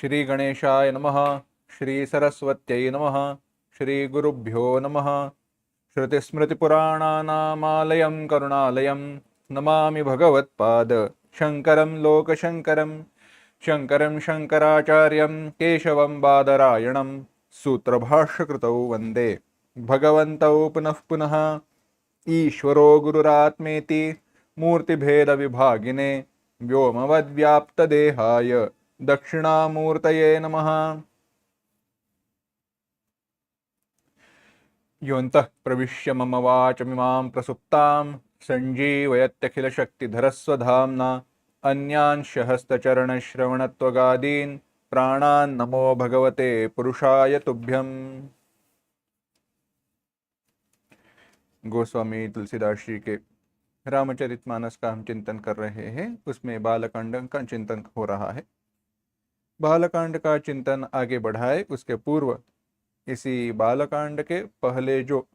श्री गणेशाय नमः। श्री सरस्वत्यै नमः। श्री गुरुभ्यो नमः। श्रुतिस्मृतिपुराणानामालयं करुणालयं नमामि भगवत्पाद शङ्करं लोकशङ्करं। शङ्करं शङ्कराचार्यं केशवं बादरायणं सूत्रभाष्यकृतौ वन्दे भगवन्तौ पुनः पुनः। ईश्वरो गुरुरात्मेति मूर्तिभेदविभागिने व्योमवद्व्याप्तदेहाय दक्षिणामूर्तये नमः। योऽन्तः प्रविश्य मम वाचमिमां प्रसुप्तां सञ्जीवयत्यखिलशक्तिधरस्वधाम्ना अन्यांश हस्तचरणश्रवणत्वगादीन् प्राणान् नमो भगवते पुरुषाय तुभ्यम्। गोस्वामी तुलसीदास जी के रामचरितमानस का हम चिंतन कर रहे हैं। उसमें बालकांड का चिंतन हो रहा है। बालकांड का चिंतन आगे बढ़ाए उसके पूर्व इसी बालकांड के पहले जो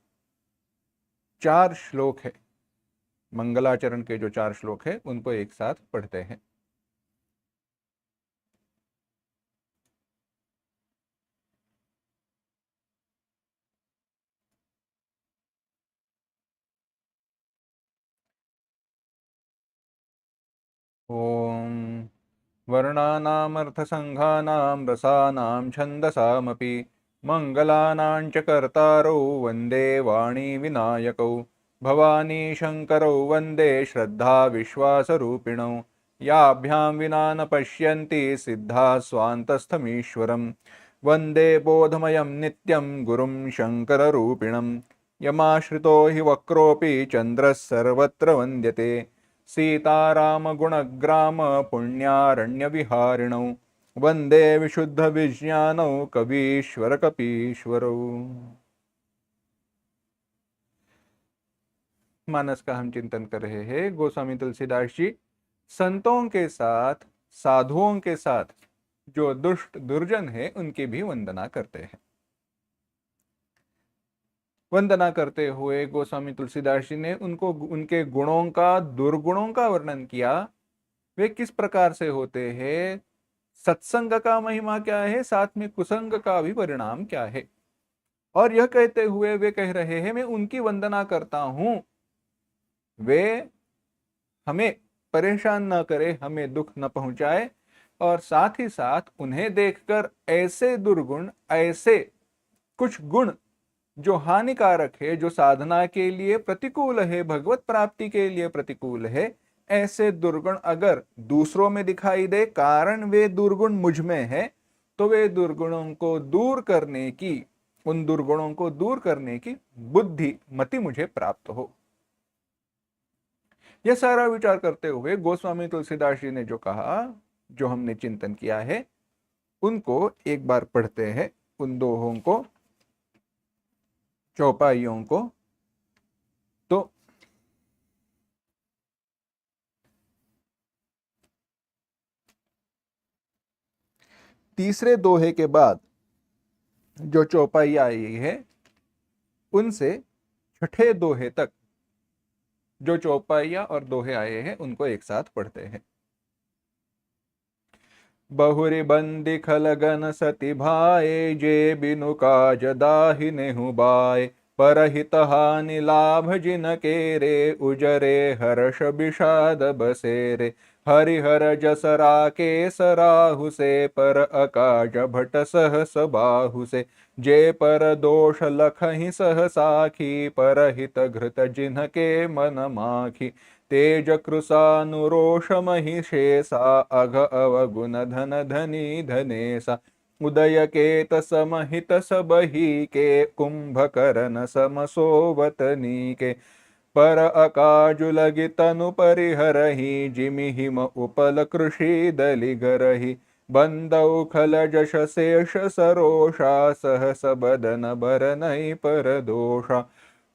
4 श्लोक है, मंगलाचरण के जो 4 श्लोक है, उनको एक साथ पढ़ते हैं। ओम वर्णानामर्थसंघानां रसानां छन्दसामपि मंगलानां च कर्तारौ वन्दे वाणी विनायकौ भवानी शंकरौ वन्दे श्रद्धा विश्वासरूपिणौ याभ्यां विना न पश्यन्ति सिद्धा स्वान्तस्थमीश्वरम् वन्दे बोधमयं नित्यं गुरुं शङ्कररूपिणं यमाश्रितो हि वक्रोऽपि चन्द्रः सर्वत्र वन्द्यते सीतारामगुणग्राम पुण्यारण्यविहारिणौ वन्दे विशुद्धविज्ञानौ कवीश्वर कपीश्वरौ। मानस का हम चिंतन कर रहे हैं। गोस्वामी तुलसीदास जी संतों के साथ, साधुओं के साथ जो दुष्ट दुर्जन है उनकी भी वंदना करते हैं। वंदना करते हुए गोस्वामी तुलसीदास जी ने उनको उनके गुणों का, दुर्गुणों का वर्णन किया। वे किस प्रकार से होते हैं, सत्संग का महिमा क्या है, साथ में कुसंग का भी परिणाम क्या है। और यह कहते हुए वे कह रहे हैं, मैं उनकी वंदना करता हूं, वे हमें परेशान न करे, हमें दुख न पहुंचाए। और साथ ही साथ उन्हें देखकर ऐसे दुर्गुण, ऐसे कुछ गुण जो हानिकारक है, जो साधना के लिए प्रतिकूल है, भगवत प्राप्ति के लिए प्रतिकूल है, ऐसे दुर्गुण अगर दूसरों में दिखाई दे, कारण वे दुर्गुण मुझ में है, तो वे दुर्गुणों को दूर करने की, उन दुर्गुणों को दूर करने की बुद्धि, मति मुझे प्राप्त हो। यह सारा विचार करते हुए गोस्वामी तुलसीदास जी ने जो कहा, जो हमने चिंतन किया है, उनको एक बार पढ़ते हैं। उन दोहों को, चौपाइयों को। तो तीसरे दोहे के बाद जो चौपाई आई है, उनसे छठे दोहे तक जो चौपाइयां और दोहे आए हैं, उनको एक साथ पढ़ते हैं। बहुरी बंदी खलगन सती भाए, जे बिनु काज दाहि नेहु बाय। परहित हानि लाभ जिन केरे, उजरे हर्ष विषाद बसेरे। हरिहर जस राकेश राहु से, पर अकाज भट सहस बाहु से। जे पर दोष लखहि सह साखी, परहित घृत जिन्हके मन माखी। तेज कृशानुरोष महिषेसा, अघ अवगुण धन धनी धनेसा। उदय केत समहित सबही के, कुंभकर्ण समसोवतनी के। पर अकाजु लगी तनु परिहरहि, जिमि हिम उपल कृषि दलि गरहि। बंदौ खल जश शेष सरोषा, सहस बदन बरनहि पर दोषा।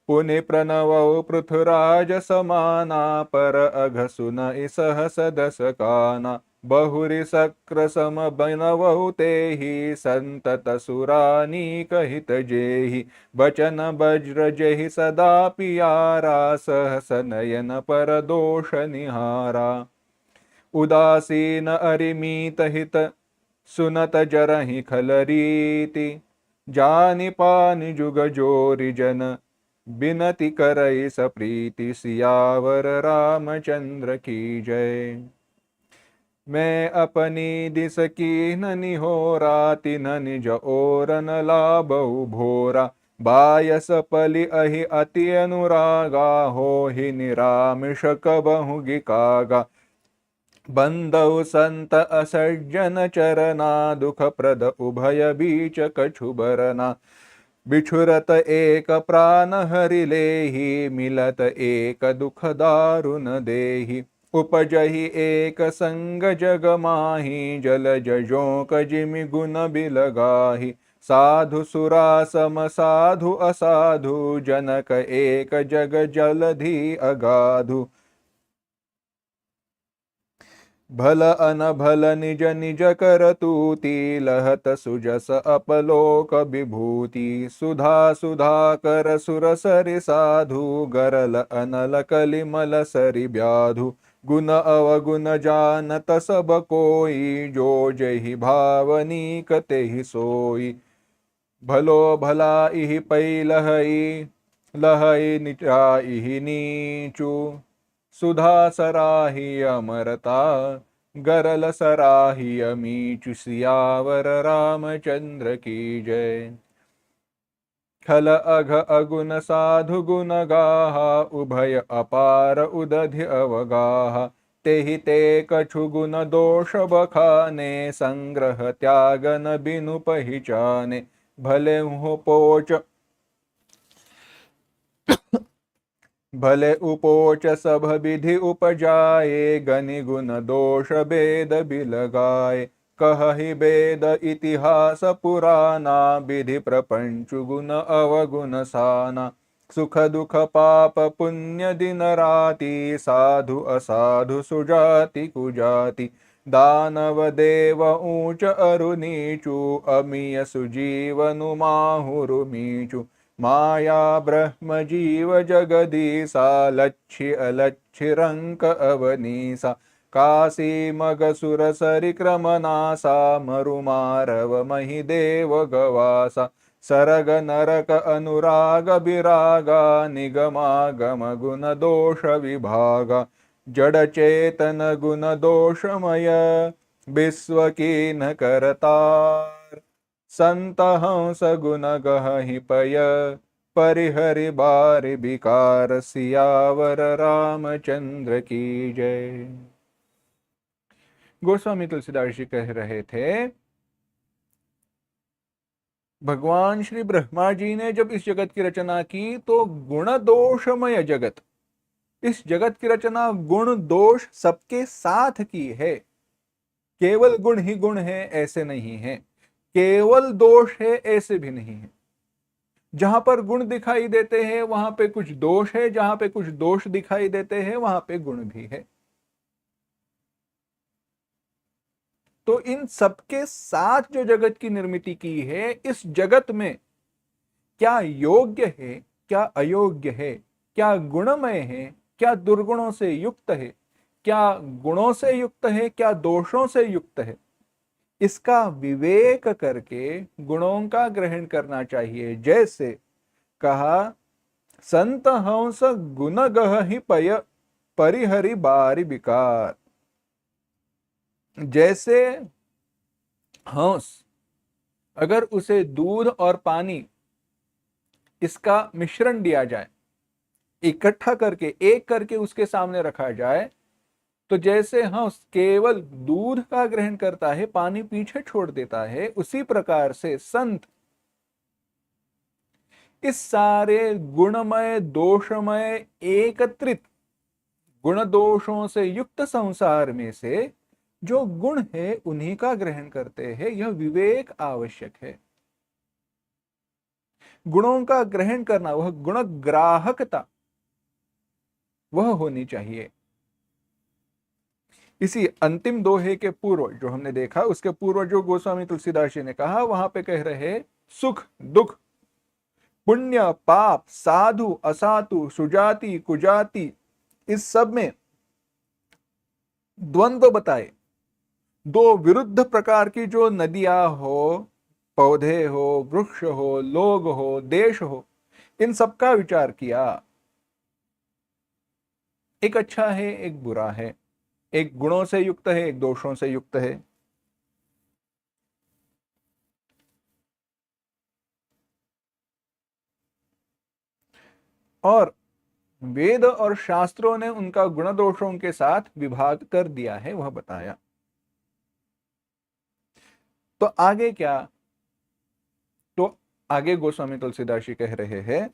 पुनि प्रणवौ पृथुराज समाना, पर अघ सुनइ सहस दस काना। बहुरि सक्र सम बनवौ तेहि, संतत सुरानीक हित जेहि। बचन वज्र जेहि सदा पियारा, सहस नयन पर दोष निहारा। उदासीन अरिमीत हित सुनत जरहि खलरीति, जानि पानि जुग जोरि जन, बिनति करई सप्रीति, सियावर रामचंद्र की जय। मैं अपनी दिस की ननि हो राति, न निज ओरन लाबहु भोरा, बायस पलि अहि अति अनुरागा, हो ही निरामिष कबहु गिकागा। बंदौ संत असज्जन चरना, दुख प्रद उभय बीच कछु बरना, बिछुरत एक प्राण हरि लेहि, मिलत एक दुख दारुन देहि। उपजहि एक संग जग माहि, जल जजोक जिमि गुण बिलगाहि। साधु सुरा सम साधु असाधु, जनक एक जग जलधि अगाधु। भल अनभल निज निज कर तूति, लहत सुजस अपलोक विभूति। सुधा सुधा कर सुर सरि साधु, गरल अनल कलिमल सरि ब्याधु। गुण अवगुण जानत सब कोई, जो जहि भावनीक तेहि सोई। भलो भला इहि पै लहई, लहई निचाइहि नीचु। सुधा सराही अमरता, गरल सराही अमीचु। सियावर रामचंद्र की जय। खल अघ अगुन साधु गुण गाहा, उभय अपार उदधि अवगाहा। तेहि ते कछु गुण दोष बखाने, संग्रह त्यागन बिनु पहिचाने। भले हो पोच भले उपोच सब विधि उपजाए, गनि गुण दोष भेद बिलगाए। कहहि वेद इतिहास पुराना, विधि प्रपंच गुण अवगुण साना। सुख दुख पाप पुण्य दिन राति, साधु असाधु सुजाति कुजाति। दानव देव ऊंच अरु नीचु, अमीय सुजीवनु माहुरु मीचु। माया ब्रह्म जीव जगदीसा, लच्छि अलच्छि रंक अवनीसा। काशी मग सुर सरि क्रमनासा, मरु मारव महि देव गवासा। सरग नरक अनुराग विरागा, निगमागम गुण दोष विभागा। जड़ चेतन गुण दोषमय, विश्व कीन करतार। संत हंस गुण गहहि पय, परिहरि बारि बिकार। सियावर रामचंद्र की जय। गोस्वामी तुलसीदास जी कह रहे थे, भगवान श्री ब्रह्मा जी ने जब इस जगत की रचना की तो गुण दोषमय जगत, इस जगत की रचना गुण दोष सबके साथ की है। केवल गुण ही गुण है ऐसे नहीं है, केवल दोष है ऐसे भी नहीं है। जहां पर गुण दिखाई देते हैं वहां पे कुछ दोष है, जहां पे कुछ दोष दिखाई देते हैं वहां पे गुण भी है। तो इन सबके साथ जो जगत की निर्मित की है, इस जगत में क्या योग्य है, क्या अयोग्य है, क्या गुणमय है, क्या दुर्गुणों से युक्त है, क्या गुणों से युक्त है, क्या दोषों से युक्त है, इसका विवेक करके गुणों का ग्रहण करना चाहिए। जैसे कहा, संत हंस गुण गहहि पय, परिहरि बारि बिकार। जैसे हंस, अगर उसे दूध और पानी इसका मिश्रण दिया जाए, इकट्ठा करके एक करके उसके सामने रखा जाए, तो जैसे हंस केवल दूध का ग्रहण करता है, पानी पीछे छोड़ देता है, उसी प्रकार से संत इस सारे गुणमय दोषमय एकत्रित गुण दोषों से युक्त संसार में से जो गुण है उन्हीं का ग्रहण करते हैं। यह विवेक आवश्यक है। गुणों का ग्रहण करना, वह गुण ग्राहकता वह होनी चाहिए। इसी अंतिम दोहे के पूर्व जो हमने देखा, उसके पूर्व जो गोस्वामी तुलसीदास जी ने कहा, वहां पे कह रहे सुख दुख, पुण्य पाप, साधु असाधु, सुजाति कुजाति, इस सब में द्वंद्व बताए। दो विरुद्ध प्रकार की जो नदियां हो, पौधे हो, वृक्ष हो, लोग हो, देश हो, इन सब का विचार किया। एक अच्छा है, एक बुरा है, एक गुणों से युक्त है, एक दोषों से युक्त है। और वेद और शास्त्रों ने उनका गुण दोषों के साथ विभाग कर दिया है, वह बताया। तो आगे क्या? तो आगे गोस्वामी तुलसीदास जी कह रहे हैं,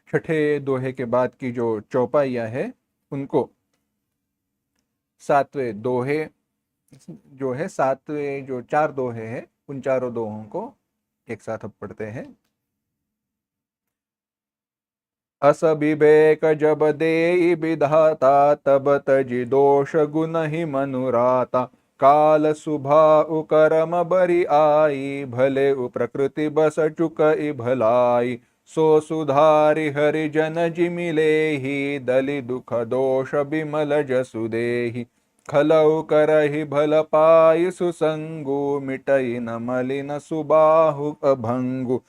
छठे दोहे के बाद की जो चौपाइयां है उनको सातवें दोहे, जो है सातवें जो चार दोहे हैं, उन चारों दोहों को एक साथ अब पढ़ते हैं। अस विवेक जब दे विधाता, तब तजि दोष गुण ही मनुराता। काल सुभाउ करम बरि आई, भले उ प्रकृति बस चुक भलाई। सो सुधारि हरिजन जिमि लेहि, दलि दुख दोष बिमल जसु देहि। खलउ करहि भल पाई सुसंगु, मिटई न मलिन सुबाहु अभंगु।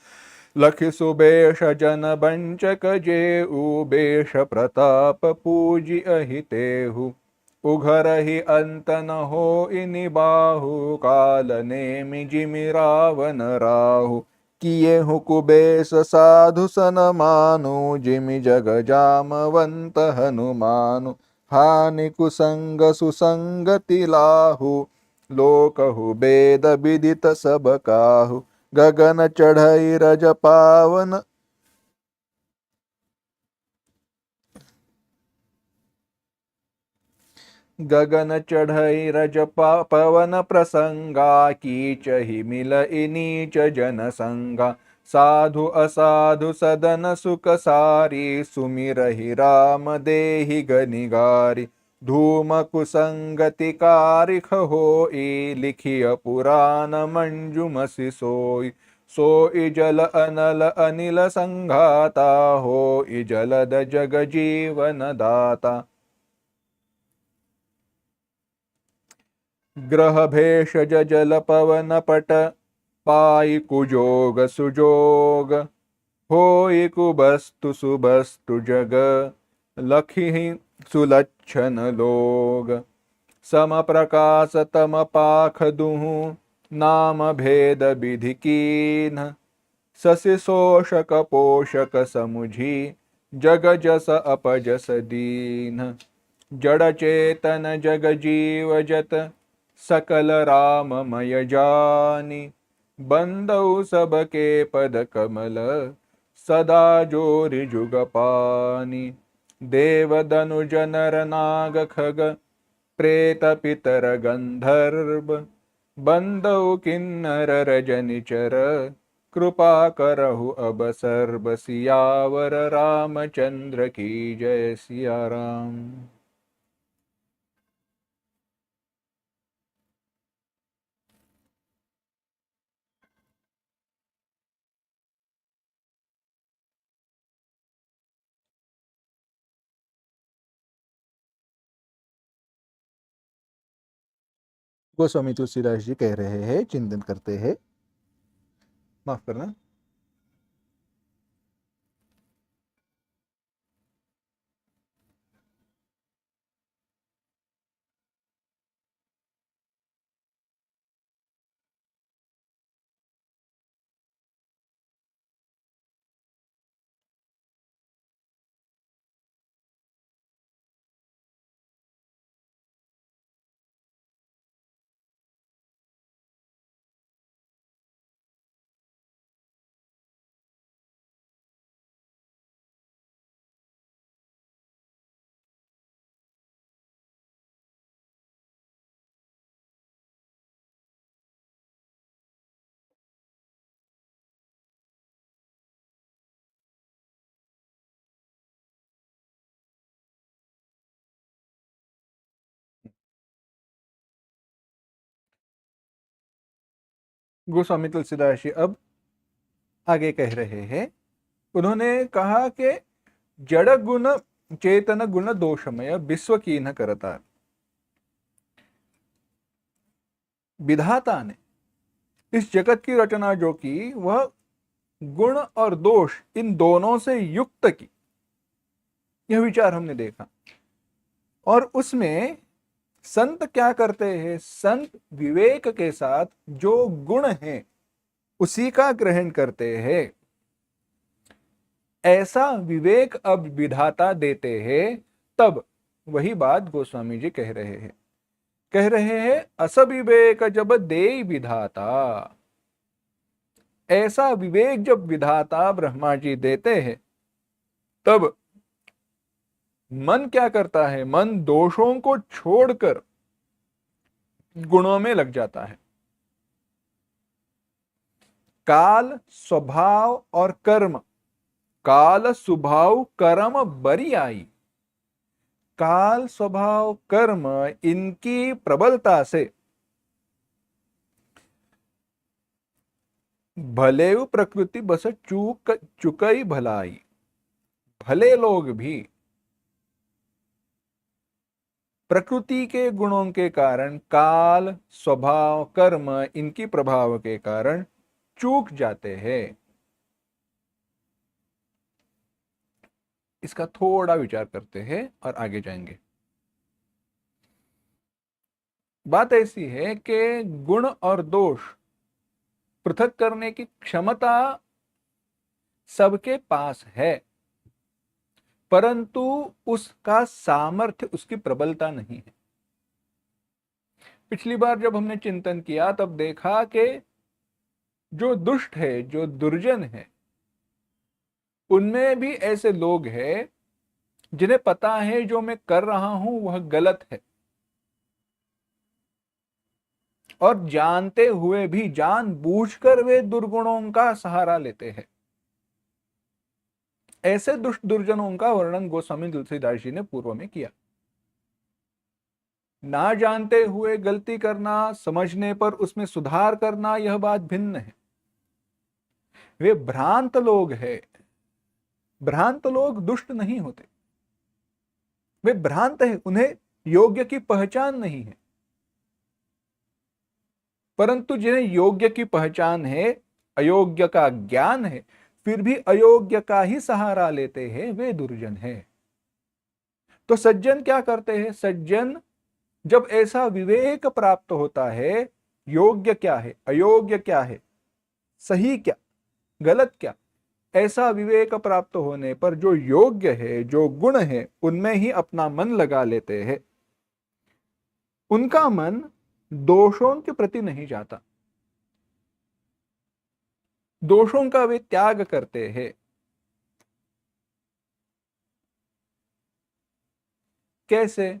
लखि सुबेश जन बंचक जेऊ, बेश प्रताप पूजि अहितेहु। उघरहि अंत न हो इनि बाहु, काल नेमि जिमि रावण राहु। किए हु कुबेश साधु सन मानु, जिमि जग जामवंत हनुमानु। हानि कुसंग सुसंगति लाहु, लोकहु वेद विदित सब काहु। गगन चढ़ई रज पावन, गगन चढ़ई रज पवन प्रसंगा। कीचहि मिल नीच जन संगा। साधु असाधु सदन सुख सारी, सुमिरहि राम देहि गनिगारी। धूम कुसंगति कारिख होई, लिखिय पुराण मंजुमसि सोई। सोई जल अनल अनिल संघाता, होई जलद जग जीवन दाता। ग्रह भेषज जल पवन पट, पाई कुजोग सुजोग। होई कुबस्तु सुबस्तु जग, लखि सुलक्षण लोग। सम प्रकाश तम पाख दुहु, नाम भेद विधि कीन्ह। ससि शोषक पोषक समुझी, जग जस अपजस दीन। जड़ चेतन जग जीव जत, सकल राममय जानी। बंदौ सबके पद कमल, सदा जोरि जुग पानी। देव दनुज नर नाग खग, प्रेत पितर गंधर्व। बंदौ किन्नर रजनि चर, कृपा करहु अब सर्व। सियावर रामचंद्र की जय। सिया राम। गोस्वामी तुलसीदास जी कह रहे हैं, चिंतन करते हैं, माफ करना। गोस्वामी तुलसीदास जी अब आगे कह रहे हैं, उन्होंने कहा कि जड़ गुण चेतन गुण दोषमय विश्व की न करता। विधाता ने इस जगत की रचना जो की वह गुण और दोष इन दोनों से युक्त की, यह विचार हमने देखा। और उसमें संत क्या करते हैं, संत विवेक के साथ जो गुण है उसी का ग्रहण करते हैं। ऐसा विवेक अब विधाता देते हैं। तब वही बात गोस्वामी जी कह रहे हैं असविवेक जब दे विधाता। ऐसा विवेक जब विधाता ब्रह्मा जी देते हैं तब मन क्या करता है, मन दोषों को छोड़कर गुणों में लग जाता है। काल स्वभाव और कर्म, काल स्वभाव कर्म बरी आई। काल स्वभाव कर्म इनकी प्रबलता से भले प्रकृति बस चुकई भलाई। भले लोग भी प्रकृति के गुणों के कारण, काल स्वभाव कर्म इनकी प्रभाव के कारण चूक जाते हैं। इसका थोड़ा विचार करते हैं और आगे जाएंगे। बात ऐसी है कि गुण और दोष पृथक करने की क्षमता सबके पास है, परंतु उसका सामर्थ्य, उसकी प्रबलता नहीं है। पिछली बार जब हमने चिंतन किया तब देखा कि जो दुष्ट है, जो दुर्जन है, उनमें भी ऐसे लोग हैं जिन्हें पता है जो मैं कर रहा हूं वह गलत है, और जानते हुए भी जानबूझकर वे दुर्गुणों का सहारा लेते हैं। ऐसे दुष्ट दुर्जनों का वर्णन गोस्वामी तुलसीदास जी ने पूर्व में किया। ना जानते हुए गलती करना, समझने पर उसमें सुधार करना, यह बात भिन्न है। वे भ्रांत लोग हैं। भ्रांत लोग दुष्ट नहीं होते, वे भ्रांत है, उन्हें योग्य की पहचान नहीं है। परंतु जिन्हें योग्य की पहचान है, अयोग्य का ज्ञान है, फिर भी अयोग्य का ही सहारा लेते हैं, वे दुर्जन है। तो सज्जन क्या करते हैं, सज्जन जब ऐसा विवेक प्राप्त होता है, योग्य क्या है, अयोग्य क्या है, सही क्या, गलत क्या, ऐसा विवेक प्राप्त होने पर जो योग्य है, जो गुण है, उनमें ही अपना मन लगा लेते हैं। उनका मन दोषों के प्रति नहीं जाता, दोषों का वे त्याग करते हैं। कैसे?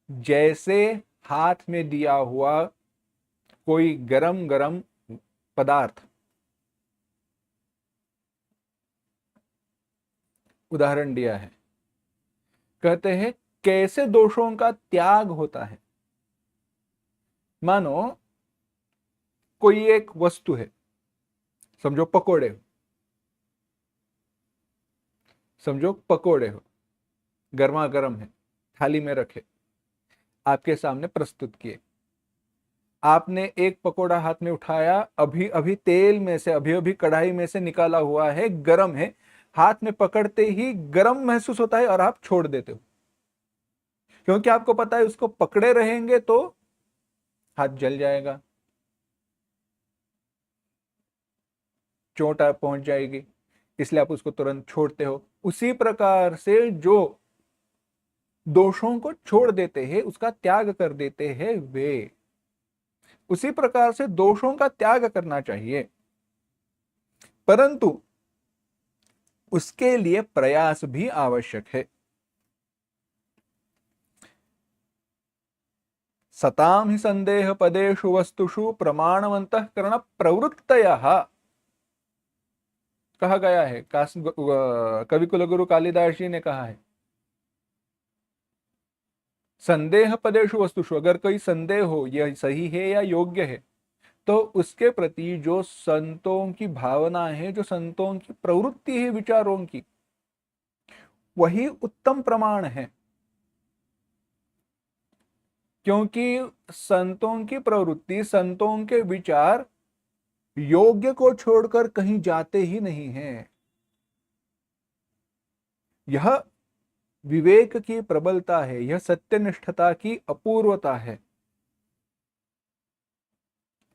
जैसे हाथ में दिया हुआ कोई गरम गरम पदार्थ, उदाहरण दिया है, कहते हैं कैसे दोषों का त्याग होता है। मानो कोई एक वस्तु है, समझो पकोड़े हो, समझो पकोड़े हो, गर्मा गर्म है, थाली में रखे, आपके सामने प्रस्तुत किए। आपने एक पकोड़ा हाथ में उठाया, अभी अभी तेल में से, अभी अभी कढ़ाई में से निकाला हुआ है, गरम है, हाथ में पकड़ते ही गरम महसूस होता है और आप छोड़ देते हो, क्योंकि आपको पता है उसको पकड़े रहेंगे तो हाथ जल जाएगा, चोट पहुंच जाएगी, इसलिए आप उसको तुरंत छोड़ते हो। उसी प्रकार से जो दोषों को छोड़ देते हैं, उसका त्याग कर देते हैं, वे उसी प्रकार से दोषों का त्याग करना चाहिए, परंतु उसके लिए प्रयास भी आवश्यक है। सताम ही संदेह पदेषु वस्तुषु प्रमाणवंतःकरण प्रवृत्तयः कहा गया है। कवि कुलगुरु कालिदास जी ने कहा है, संदेह पदेषु वस्तुषु, अगर कोई संदेह हो यह सही है या योग्य है, तो उसके प्रति जो संतों की भावना है, जो संतों की प्रवृत्ति है विचारों की, वही उत्तम प्रमाण है। क्योंकि संतों की प्रवृत्ति, संतों के विचार योग्य को छोड़कर कहीं जाते ही नहीं हैं। यह विवेक की प्रबलता है, यह सत्यनिष्ठता की अपूर्वता है।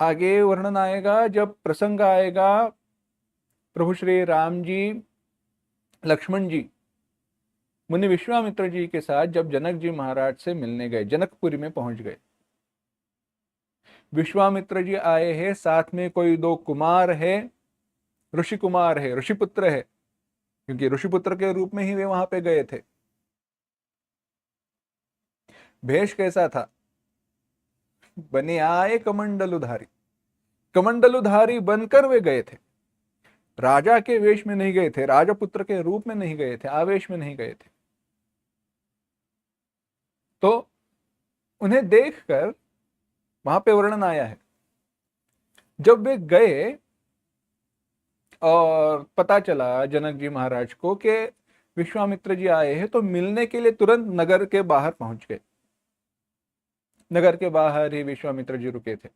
आगे वर्णन आएगा, जब प्रसंग आएगा प्रभु श्री राम जी, लक्ष्मण जी मुनि विश्वामित्र जी के साथ जब जनक जी महाराज से मिलने गए, जनकपुरी में पहुंच गए। विश्वामित्र जी आए हैं, साथ में कोई दो कुमार है, ऋषि कुमार है, ऋषिपुत्र है, क्योंकि ऋषिपुत्र के रूप में ही वे वहां पे गए थे। भेष कैसा था? बने आए कमंडलुधारी, कमंडलुधारी बनकर वे गए थे। राजा के वेश में नहीं गए थे, राजपुत्र के रूप में नहीं गए थे, आवेश में नहीं गए थे। तो उन्हें देखकर वहां पे वर्णन आया है, जब वे गए और पता चला जनक जी महाराज को कि विश्वामित्र जी आए हैं, तो मिलने के लिए तुरंत नगर के बाहर पहुंच गए। नगर के बाहर ही विश्वामित्र जी रुके थे।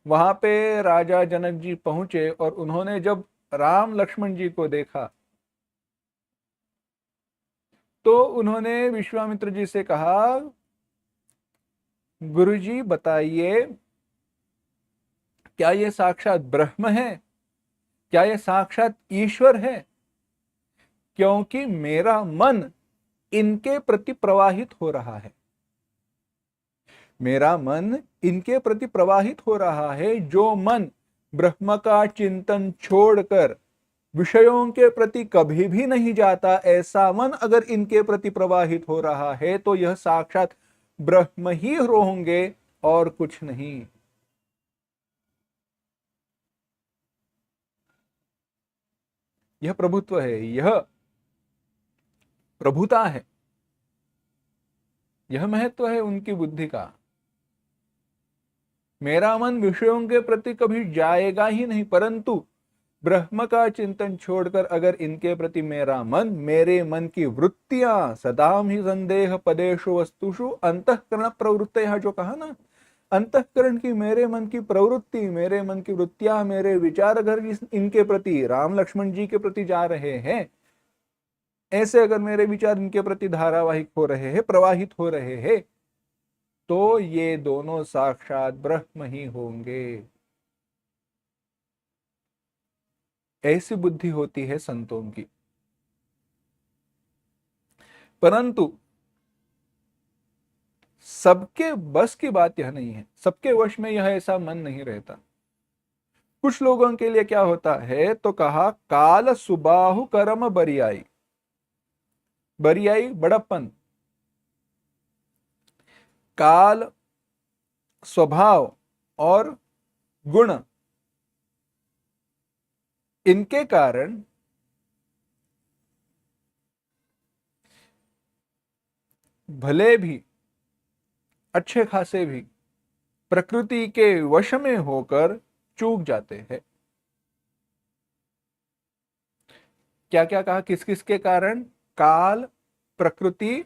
वहां पे राजा जनक जी पहुंचे और उन्होंने जब राम लक्ष्मण जी को देखा तो उन्होंने विश्वामित्र जी से कहा, गुरुजी बताइए, क्या ये साक्षात ब्रह्म है? क्या ये साक्षात ईश्वर है? क्योंकि मेरा मन इनके प्रति प्रवाहित हो रहा है, मेरा मन इनके प्रति प्रवाहित हो रहा है। जो मन ब्रह्म का चिंतन छोड़कर विषयों के प्रति कभी भी नहीं जाता, ऐसा मन अगर इनके प्रति प्रवाहित हो रहा है तो यह साक्षात ब्रह्म ही होंगे और कुछ नहीं। यह प्रभुत्व है, यह प्रभुता है, यह महत्व है उनकी बुद्धि का। मेरा मन विषयों के प्रति कभी जाएगा ही नहीं, परंतु ब्रह्म का चिंतन छोड़कर अगर इनके प्रति मेरा मन, मेरे मन की वृत्तियां, सदाम ही संदेह पदेशु वस्तुषु अंतःकरण प्रवृत्तियां, जो कहा ना, अंतःकरण की मेरे मन की प्रवृत्ति, मेरे मन की वृत्तियां, मेरे विचार अगर इनके प्रति, राम लक्ष्मण जी के प्रति जा रहे हैं, ऐसे अगर मेरे विचार इनके प्रति धारावाहिक हो रहे हैं, प्रवाहित हो रहे हैं, तो ये दोनों साक्षात ब्रह्म ही होंगे। ऐसी बुद्धि होती है संतों की। परंतु सबके बस की बात यह नहीं है, सबके वश में यह ऐसा मन नहीं रहता। कुछ लोगों के लिए क्या होता है, तो कहा काल सुबाहु कर्म बरियाई। बरियाई बड़प्पन, काल, स्वभाव और गुण, इनके कारण भले भी, अच्छे खासे भी प्रकृति के वश में होकर चूक जाते हैं। क्या क्या कहा, किस किस के कारण? काल, प्रकृति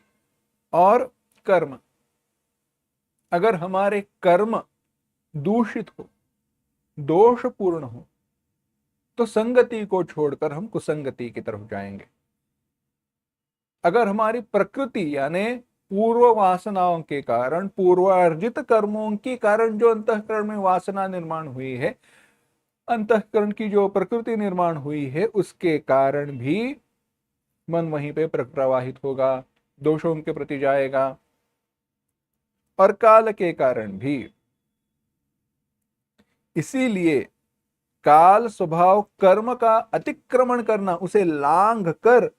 और कर्म। अगर हमारे कर्म दूषित हो, दोषपूर्ण हो, तो संगति को छोड़कर हम कुसंगति की तरफ जाएंगे। अगर हमारी प्रकृति यानी पूर्व वासनाओं के कारण, पूर्वार्जित कर्मों के कारण जो अंतःकरण में वासना निर्माण हुई है, अंतःकरण की जो प्रकृति निर्माण हुई है, उसके कारण भी मन वहीं पे प्रवाहित होगा, दोषों के प्रति जाएगा। और काल के कारण भी। इसीलिए काल स्वभाव कर्म का अतिक्रमण करना, उसे लांघ कर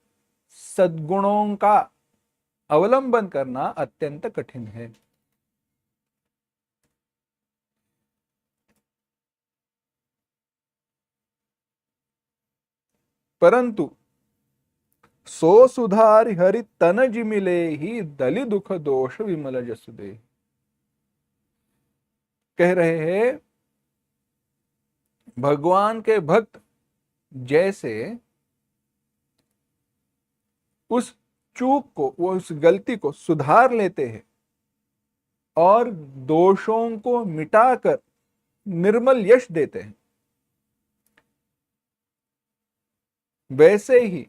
सद्गुणों का अवलंबन करना अत्यंत कठिन है। परंतु सो सुधार हरि तन जिमिले ही दलि दुख दोष विमल जसुदे। कह रहे हैं भगवान के भक्त जैसे उस चूक को, वो उस गलती को सुधार लेते हैं, और दोषों को मिटाकर निर्मल यश देते हैं, वैसे ही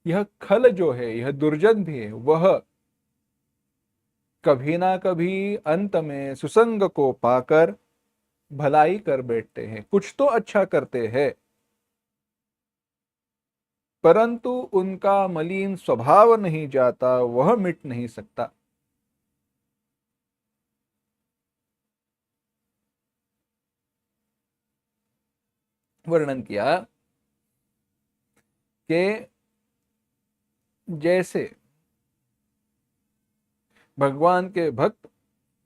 यह खल जो है, यह दुर्जन भी है, वह कभी ना कभी अंत में सुसंग को पाकर भलाई कर बैठते हैं, कुछ तो अच्छा करते हैं, परंतु उनका मलिन स्वभाव नहीं जाता, वह मिट नहीं सकता। वर्णन किया कि जैसे भगवान के भक्त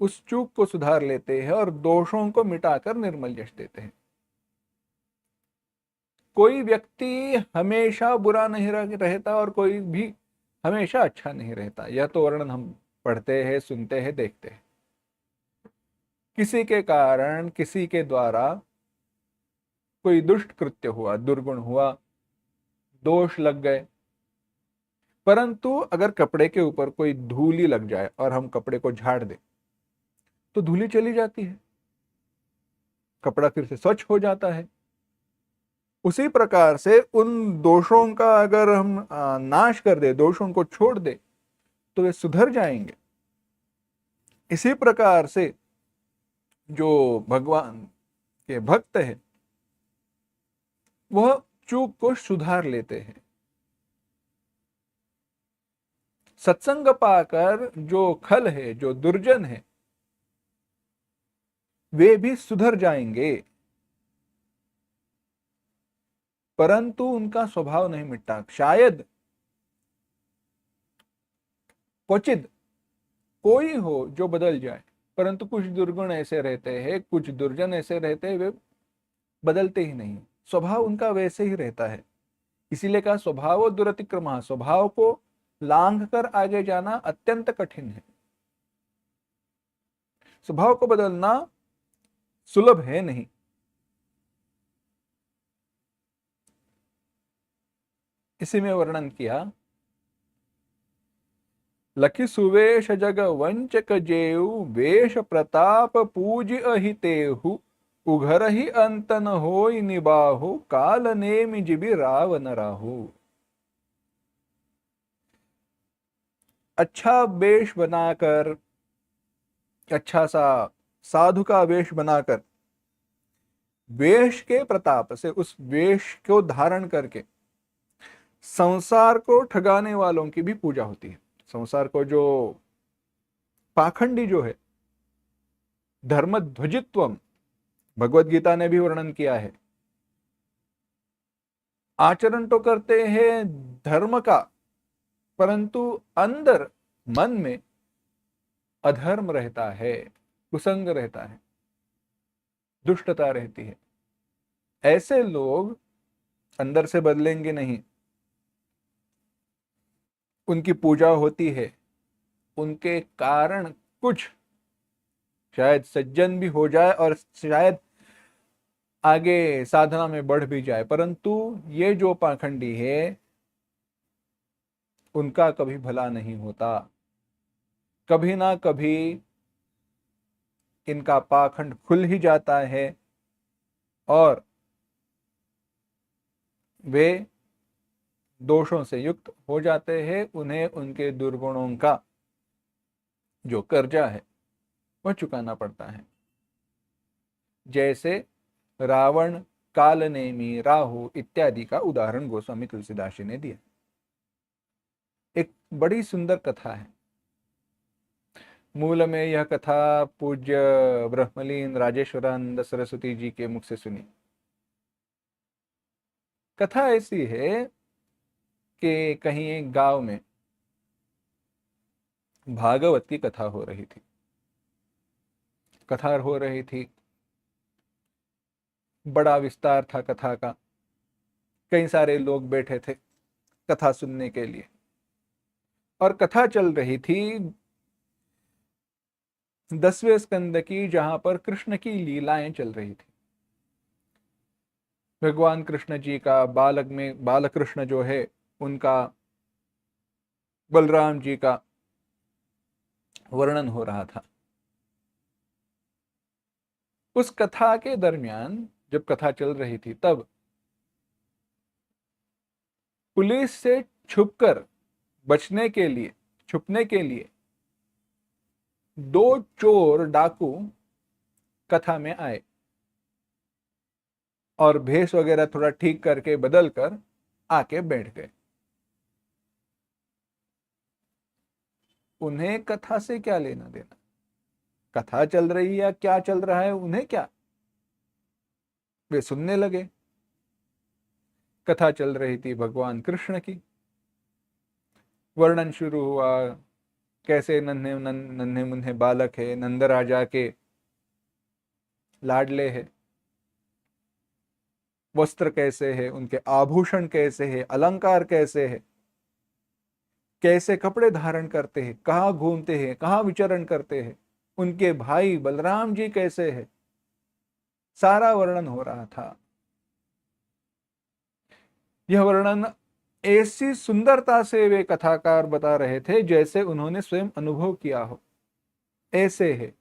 उस चूक को सुधार लेते हैं और दोषों को मिटाकर निर्मल यश देते हैं। कोई व्यक्ति हमेशा बुरा नहीं रहता और कोई भी हमेशा अच्छा नहीं रहता, यह तो वर्णन हम पढ़ते हैं, सुनते हैं, देखते हैं। किसी के कारण, किसी के द्वारा कोई दुष्ट कृत्य हुआ, दुर्गुण हुआ, दोष लग गए, परंतु अगर कपड़े के ऊपर कोई धूली लग जाए और हम कपड़े को झाड़ दें तो धूली चली जाती है, कपड़ा फिर से स्वच्छ हो जाता है। उसी प्रकार से उन दोषों का अगर हम नाश कर दे, दोषों को छोड़ दे, तो वे सुधर जाएंगे। इसी प्रकार से जो भगवान के भक्त है वह चूक को सुधार लेते हैं। सत्संग पाकर जो खल है, जो दुर्जन है, वे भी सुधर जाएंगे, परंतु उनका स्वभाव नहीं मिटता। शायद क्वचित कोई हो जो बदल जाए, परंतु कुछ दुर्गुण ऐसे रहते हैं, कुछ दुर्जन ऐसे रहते हैं, वे बदलते ही नहीं, स्वभाव उनका वैसे ही रहता है। इसीलिए कहा स्वभाव दुरतिक्रमः, स्वभाव को लांघ कर आगे जाना अत्यंत कठिन है, स्वभाव को बदलना सुलभ है नहीं। इसी में वर्णन किया, लखि सुवेश जग वंचक जेऊ, वेश प्रताप पूज अहितेहु, उघर ही अंतन होई निबाहु, काल नेमि जिबि रावण राहु। अच्छा वेश बनाकर, अच्छा सा साधु का वेश बनाकर, वेश के प्रताप से, उस वेश को धारण करके संसार को ठगाने वालों की भी पूजा होती है। संसार को जो पाखंडी जो है, धर्म ध्वजित्वम, भगवत गीता ने भी वर्णन किया है, आचरण तो करते हैं धर्म का, परंतु अंदर मन में अधर्म रहता है, कुसंग रहता है, दुष्टता रहती है। ऐसे लोग अंदर से बदलेंगे नहीं। उनकी पूजा होती है, उनके कारण कुछ शायद सज्जन भी हो जाए और शायद आगे साधना में बढ़ भी जाए, परंतु ये जो पाखंडी है उनका कभी भला नहीं होता। कभी ना कभी इनका पाखंड खुल ही जाता है और वे दोषों से युक्त हो जाते हैं। उन्हें उनके दुर्गुणों का जो कर्जा है वह चुकाना पड़ता है। जैसे रावण, कालनेमी, राहु इत्यादि का उदाहरण गोस्वामी तुलसीदास जी ने दिया। एक बड़ी सुंदर कथा है। मूल में यह कथा पूज्य ब्रह्मलीन राजेश्वरानंद सरस्वती जी के मुख से सुनी। कथा ऐसी है कि कहीं एक गांव में भागवत की कथा हो रही थी। कथा हो रही थी, बड़ा विस्तार था कथा का, कई सारे लोग बैठे थे कथा सुनने के लिए, और कथा चल रही थी 10वें स्कंद की, जहां पर कृष्ण की लीलाएं चल रही थी। भगवान कृष्ण जी का बालक में बालकृष्ण जो है उनका, बलराम जी का, वर्णन हो रहा था। उस कथा के दरमियान जब कथा चल रही थी तब पुलिस से छुपकर बचने के लिए, छुपने के लिए दो चोर डाकू कथा में आए और भेष वगैरह थोड़ा ठीक करके बदल कर आके बैठ गए। उन्हें कथा से क्या लेना देना, कथा चल रही है या क्या चल रहा है उन्हें क्या, वे सुनने लगे। कथा चल रही थी भगवान कृष्ण की। वर्णन शुरू हुआ, कैसे नन्हे मुन्ने बालक है, नंद राजा के लाडले है, वस्त्र कैसे है, उनके आभूषण कैसे है, अलंकार कैसे है, कैसे कपड़े धारण करते हैं, कहाँ घूमते हैं, कहाँ विचरण करते हैं, उनके भाई बलराम जी कैसे है, सारा वर्णन हो रहा था। यह वर्णन ऐसी सुंदरता से वे कथाकार बता रहे थे जैसे उन्होंने स्वयं अनुभव किया हो। ऐसे है,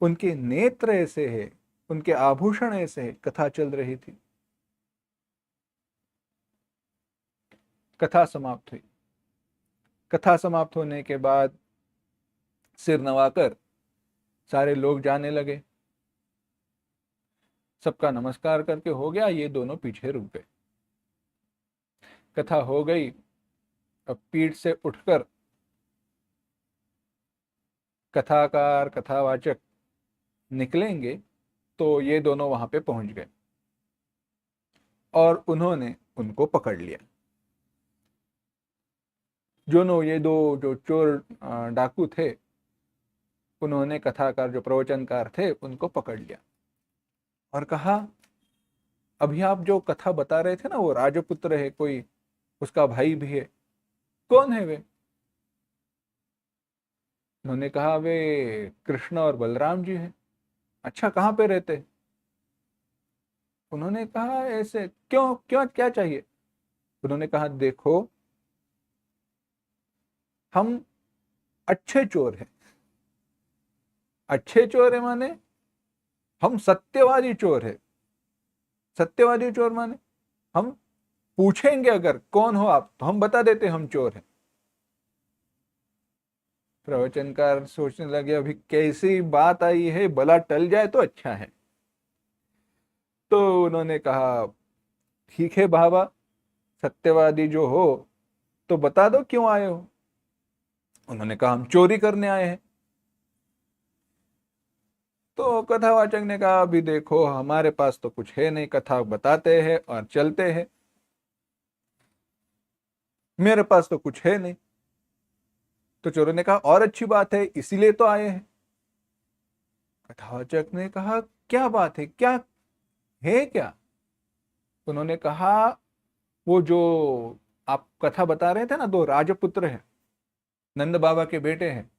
उनके नेत्र ऐसे है, उनके आभूषण ऐसे है। कथा चल रही थी, कथा समाप्त हुई। कथा समाप्त होने के बाद सिर नवाकर सारे लोग जाने लगे। सबका नमस्कार करके हो गया, ये दोनों पीछे रुक गए। कथा हो गई। अब पीठ से उठकर कथाकार कथावाचक निकलेंगे तो ये दोनों वहां पे पहुंच गए और उन्होंने उनको पकड़ लिया। ये दो जो चोर डाकू थे, उन्होंने कथाकार जो प्रवचनकार थे उनको पकड़ लिया और कहा, अभी आप जो कथा बता रहे थे ना, वो राजपुत्र है, कोई उसका भाई भी है, कौन है वे? उन्होंने कहा, वे कृष्ण और बलराम जी हैं। अच्छा, कहाँ पे रहते हैं? उन्होंने कहा, ऐसे क्यों क्यों, क्या चाहिए? उन्होंने कहा, देखो हम अच्छे चोर हैं। अच्छे चोर है माने हम सत्यवादी चोर है। सत्यवादी चोर माने हम पूछेंगे अगर कौन हो आप तो हम बता देते हम चोर हैं। प्रवचनकार सोचने लगे, अभी कैसी बात आई है, भला टल जाए तो अच्छा है। तो उन्होंने कहा, ठीक है बाबा, सत्यवादी जो हो तो बता दो क्यों आए हो। उन्होंने कहा, हम चोरी करने आए हैं। तो कथावाचक ने कहा, अभी देखो हमारे पास तो कुछ है नहीं, कथा बताते हैं और चलते हैं, मेरे पास तो कुछ है नहीं। तो चोरों ने कहा, और अच्छी बात है, इसीलिए तो आए हैं। कथावाचक ने कहा, क्या बात है, क्या है क्या? उन्होंने कहा, वो जो आप कथा बता रहे थे ना, दो राजपुत्र हैं, नंद बाबा के बेटे हैं,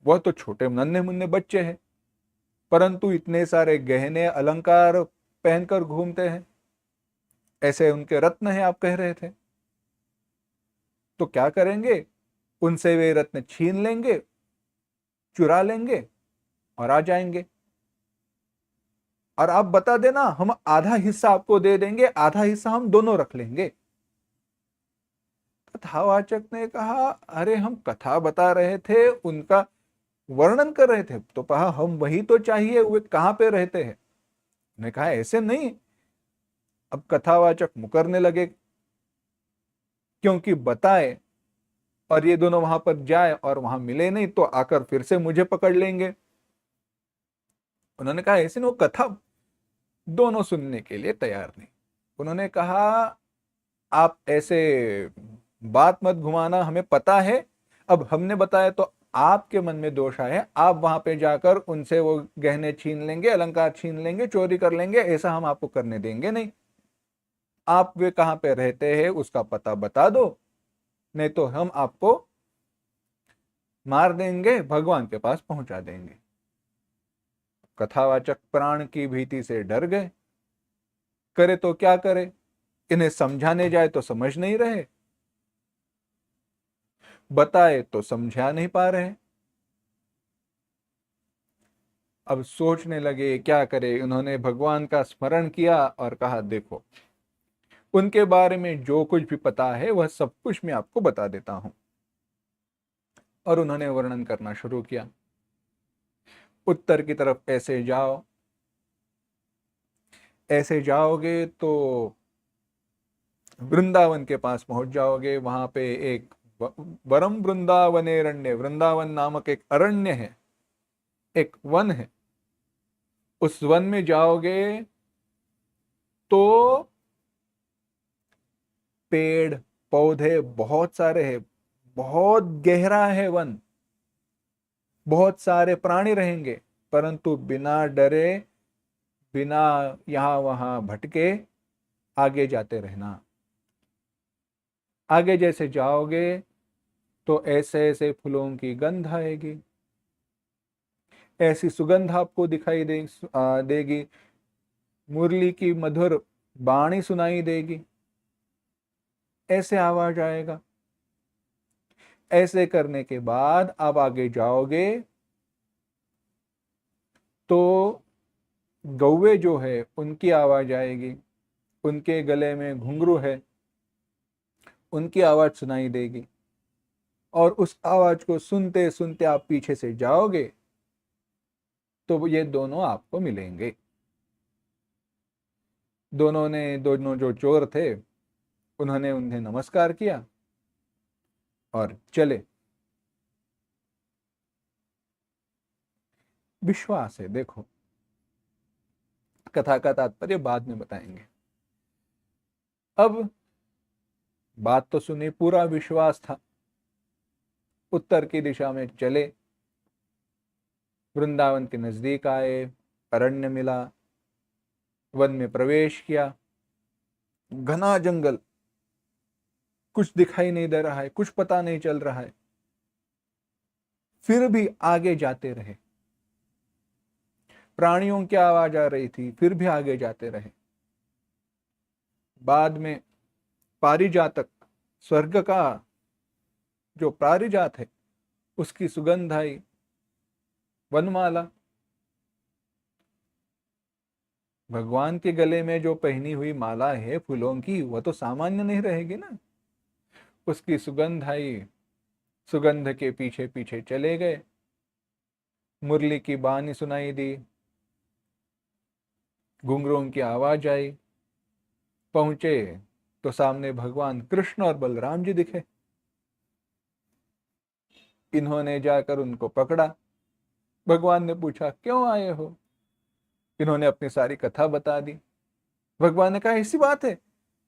वह तो छोटे नन्हे मुन्ने बच्चे हैं, परंतु इतने सारे गहने अलंकार पहनकर घूमते हैं, ऐसे उनके रत्न हैं आप कह रहे थे। तो क्या करेंगे, उनसे वे रत्न छीन लेंगे, चुरा लेंगे और आ जाएंगे, और आप बता देना, हम आधा हिस्सा आपको दे देंगे, आधा हिस्सा हम दोनों रख लेंगे। कथावाचक ने कहा, अरे हम कथा बता रहे थे, उनका वर्णन कर रहे थे, तो कहा हम वही तो चाहिए, वे कहां पे रहते हैं? ने कहा, ऐसे नहीं। अब कथावाचक मुकरने लगे, क्योंकि बताए और ये दोनों वहां पर जाए और वहां मिले नहीं तो आकर फिर से मुझे पकड़ लेंगे। उन्होंने कहा, ऐसे नहीं, वो कथा दोनों सुनने के लिए तैयार नहीं। उन्होंने कहा, आप ऐसे बात मत घुमाना, हमें पता है, अब हमने बताया तो आपके मन में दोष आया है, आप वहां पे जाकर उनसे वो गहने छीन लेंगे, अलंकार छीन लेंगे, चोरी कर लेंगे, ऐसा हम आपको करने देंगे नहीं। आप वे कहां पे रहते हैं उसका पता बता दो, नहीं तो हम आपको मार देंगे, भगवान के पास पहुंचा देंगे। कथावाचक प्राण की भीति से डर गए, करे तो क्या करे, इन्हें समझाने जाए तो समझ नहीं रहे। बताए तो समझा नहीं पा रहे। अब सोचने लगे क्या करे। उन्होंने भगवान का स्मरण किया और कहा, देखो उनके बारे में जो कुछ भी पता है वह सब कुछ मैं आपको बता देता हूं। और उन्होंने वर्णन करना शुरू किया। उत्तर की तरफ ऐसे जाओ, ऐसे जाओगे तो वृंदावन के पास पहुंच जाओगे। वहां पे एक वरम वृंदावनेरण्य, वृंदावन नामक एक अरण्य है, एक वन है। उस वन में जाओगे तो पेड़ पौधे बहुत सारे हैं, बहुत गहरा है वन, बहुत सारे प्राणी रहेंगे, परंतु बिना डरे, बिना यहां वहां भटके आगे जाते रहना। आगे जैसे जाओगे तो ऐसे ऐसे फूलों की गंध आएगी, ऐसी सुगंध आपको दिखाई देगी, मुरली की मधुर बाणी सुनाई देगी, ऐसे आवाज आएगा। ऐसे करने के बाद आप आगे जाओगे तो गौवे जो है उनकी आवाज आएगी, उनके गले में घुंघरू है, उनकी आवाज सुनाई देगी। और उस आवाज को सुनते सुनते आप पीछे से जाओगे तो ये दोनों आपको मिलेंगे। दोनों जो चोर थे उन्होंने उन्हें नमस्कार किया और चले। विश्वास है, देखो कथा का तात्पर्य बाद में बताएंगे। अब बात तो सुनी, पूरा विश्वास था। उत्तर की दिशा में चले, वृंदावन के नजदीक आए, अरण्य मिला, वन में प्रवेश किया। घना जंगल, कुछ दिखाई नहीं दे रहा है, कुछ पता नहीं चल रहा है, फिर भी आगे जाते रहे। प्राणियों की आवाज आ रही थी, फिर भी आगे जाते रहे। बाद में पारिजातक, स्वर्ग का जो पारिजात है उसकी सुगंध आई, वनमाला। भगवान के गले में जो पहनी हुई माला है फूलों की, वह तो सामान्य नहीं रहेगी ना। उसकी सुगंध आई, सुगंध के पीछे पीछे चले गए। मुरली की बानी सुनाई दी, घुंघरों की आवाज आई। पहुंचे तो सामने भगवान कृष्ण और बलराम जी दिखे। इन्होंने जाकर उनको पकड़ा। भगवान ने पूछा, क्यों आए हो? इन्होंने अपनी सारी कथा बता दी। भगवान ने कहा, ऐसी बात है,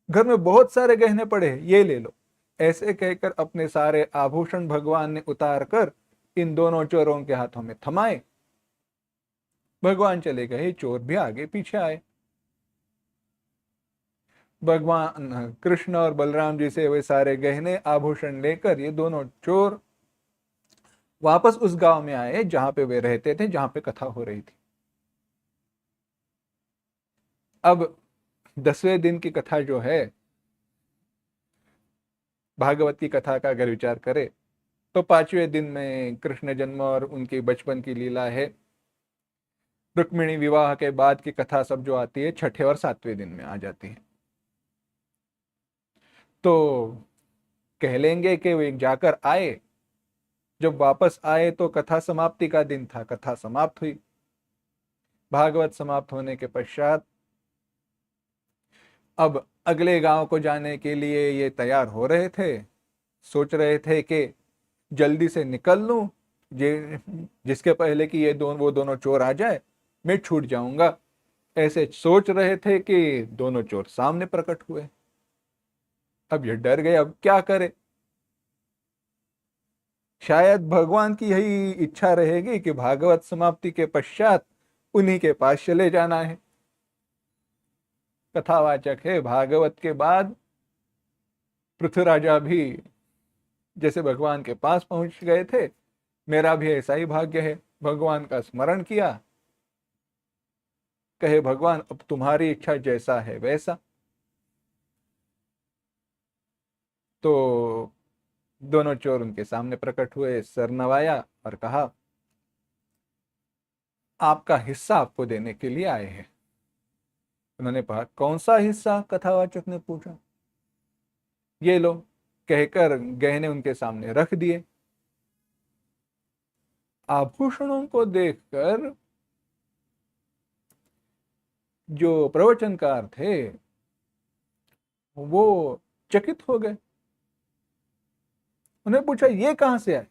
घर में बहुत सारे गहने पड़े हैं, ये ले लो। ऐसे कहकर अपने सारे आभूषण भगवान ने उतार कर इन दोनों चोरों के हाथों में थमाए। भगवान चले गए, चोर भी आगे पीछे आए। भगवान कृष्ण और बलराम जी से वे सारे गहने आभूषण लेकर ये दोनों चोर वापस उस गांव में आए जहां पे वे रहते थे, जहां पे कथा हो रही थी। अब 10वें दिन की कथा जो है, भागवत की कथा का अगर विचार करें तो 5वें दिन में कृष्ण जन्म और उनकी बचपन की लीला है। रुक्मिणी विवाह के बाद की कथा सब जो आती है 6ठे और 7वें दिन में आ जाती है। तो कह लेंगे कि वे जाकर आए, जब वापस आए तो कथा समाप्ति का दिन था, कथा समाप्त हुई। भागवत समाप्त होने के पश्चात अब अगले गांव को जाने के लिए ये तैयार हो रहे थे। सोच रहे थे कि जल्दी से निकल लूं, जिसके पहले कि वो दोनों चोर आ जाए मैं छूट जाऊंगा। ऐसे सोच रहे थे कि दोनों चोर सामने प्रकट हुए। अब ये डर गए, अब क्या करे। शायद भगवान की यही इच्छा रहेगी कि भागवत समाप्ति के पश्चात उन्हीं के पास चले जाना है। कथावाचक है, भागवत के बाद पृथ्वीराजा भी जैसे भगवान के पास पहुंच गए थे, मेरा भी ऐसा ही भाग्य है। भगवान का स्मरण किया, कहे भगवान अब तुम्हारी इच्छा जैसा है वैसा। तो दोनों चोर उनके सामने प्रकट हुए, सर नवाया और कहा, आपका हिस्सा आपको देने के लिए आए हैं। उन्होंने कहा, कौन सा हिस्सा? कथावाचक ने पूछा। ये लो, कहकर गहने उनके सामने रख दिए। आभूषणों को देखकर जो प्रवचनकार थे वो चकित हो गए। उन्हें पूछा, ये कहां से आए?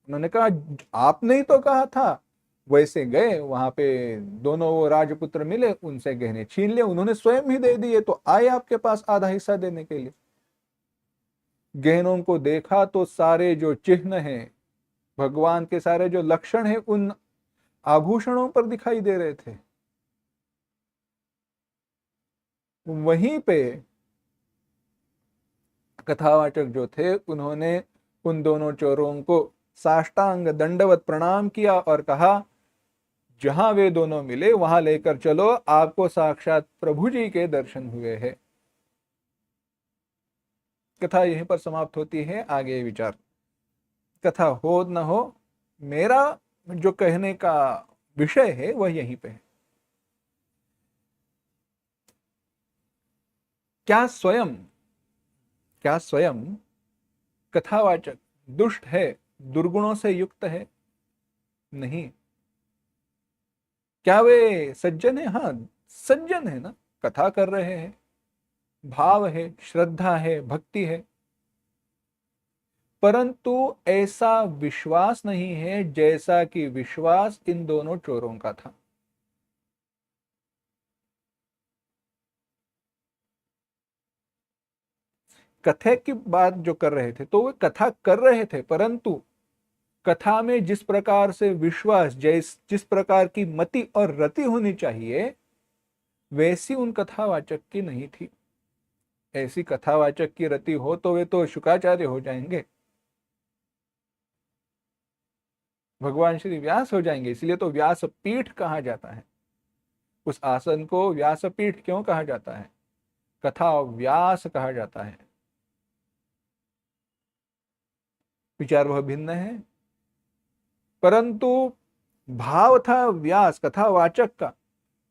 उन्होंने कहा, आपने ही तो कहा था। वैसे गए वहां पे, दोनों वो राजपुत्र मिले, उनसे गहने छीन लिए, उन्होंने स्वयं ही दे दिए, तो आए आपके पास आधा हिस्सा देने के लिए। गहनों को देखा तो सारे जो चिन्ह हैं, भगवान के सारे जो लक्षण हैं, उन आभूषणों पर दिखाई दे रहे थे। वहीं पे कथावाचक जो थे, उन्होंने उन दोनों चोरों को साष्टांग दंडवत प्रणाम किया और कहा, जहां वे दोनों मिले वहां लेकर चलो, आपको साक्षात प्रभु जी के दर्शन हुए हैं। कथा यहीं पर समाप्त होती है। आगे विचार, कथा हो न हो, मेरा जो कहने का विषय है वह यहीं पे है। क्या स्वयं कथावाचक दुष्ट है, दुर्गुणों से युक्त है? नहीं। क्या वे सज्जन है? हाँ, सज्जन है ना, कथा कर रहे हैं, भाव है, श्रद्धा है, भक्ति है, परंतु ऐसा विश्वास नहीं है जैसा कि विश्वास इन दोनों चोरों का था। कथा की बात जो कर रहे थे, तो वे कथा कर रहे थे, परंतु कथा में जिस प्रकार से विश्वास, जिस प्रकार की मति और रति होनी चाहिए, वैसी उन कथावाचक की नहीं थी। ऐसी कथावाचक की रति हो तो वे तो शुकाचार्य हो जाएंगे, भगवान श्री व्यास हो जाएंगे। इसलिए तो व्यासपीठ कहा जाता है। उस आसन को व्यासपीठ क्यों कहा जाता है? कथा व्यास कहा जाता है। विचार वह भिन्न है, परंतु भाव था व्यास कथावाचक का,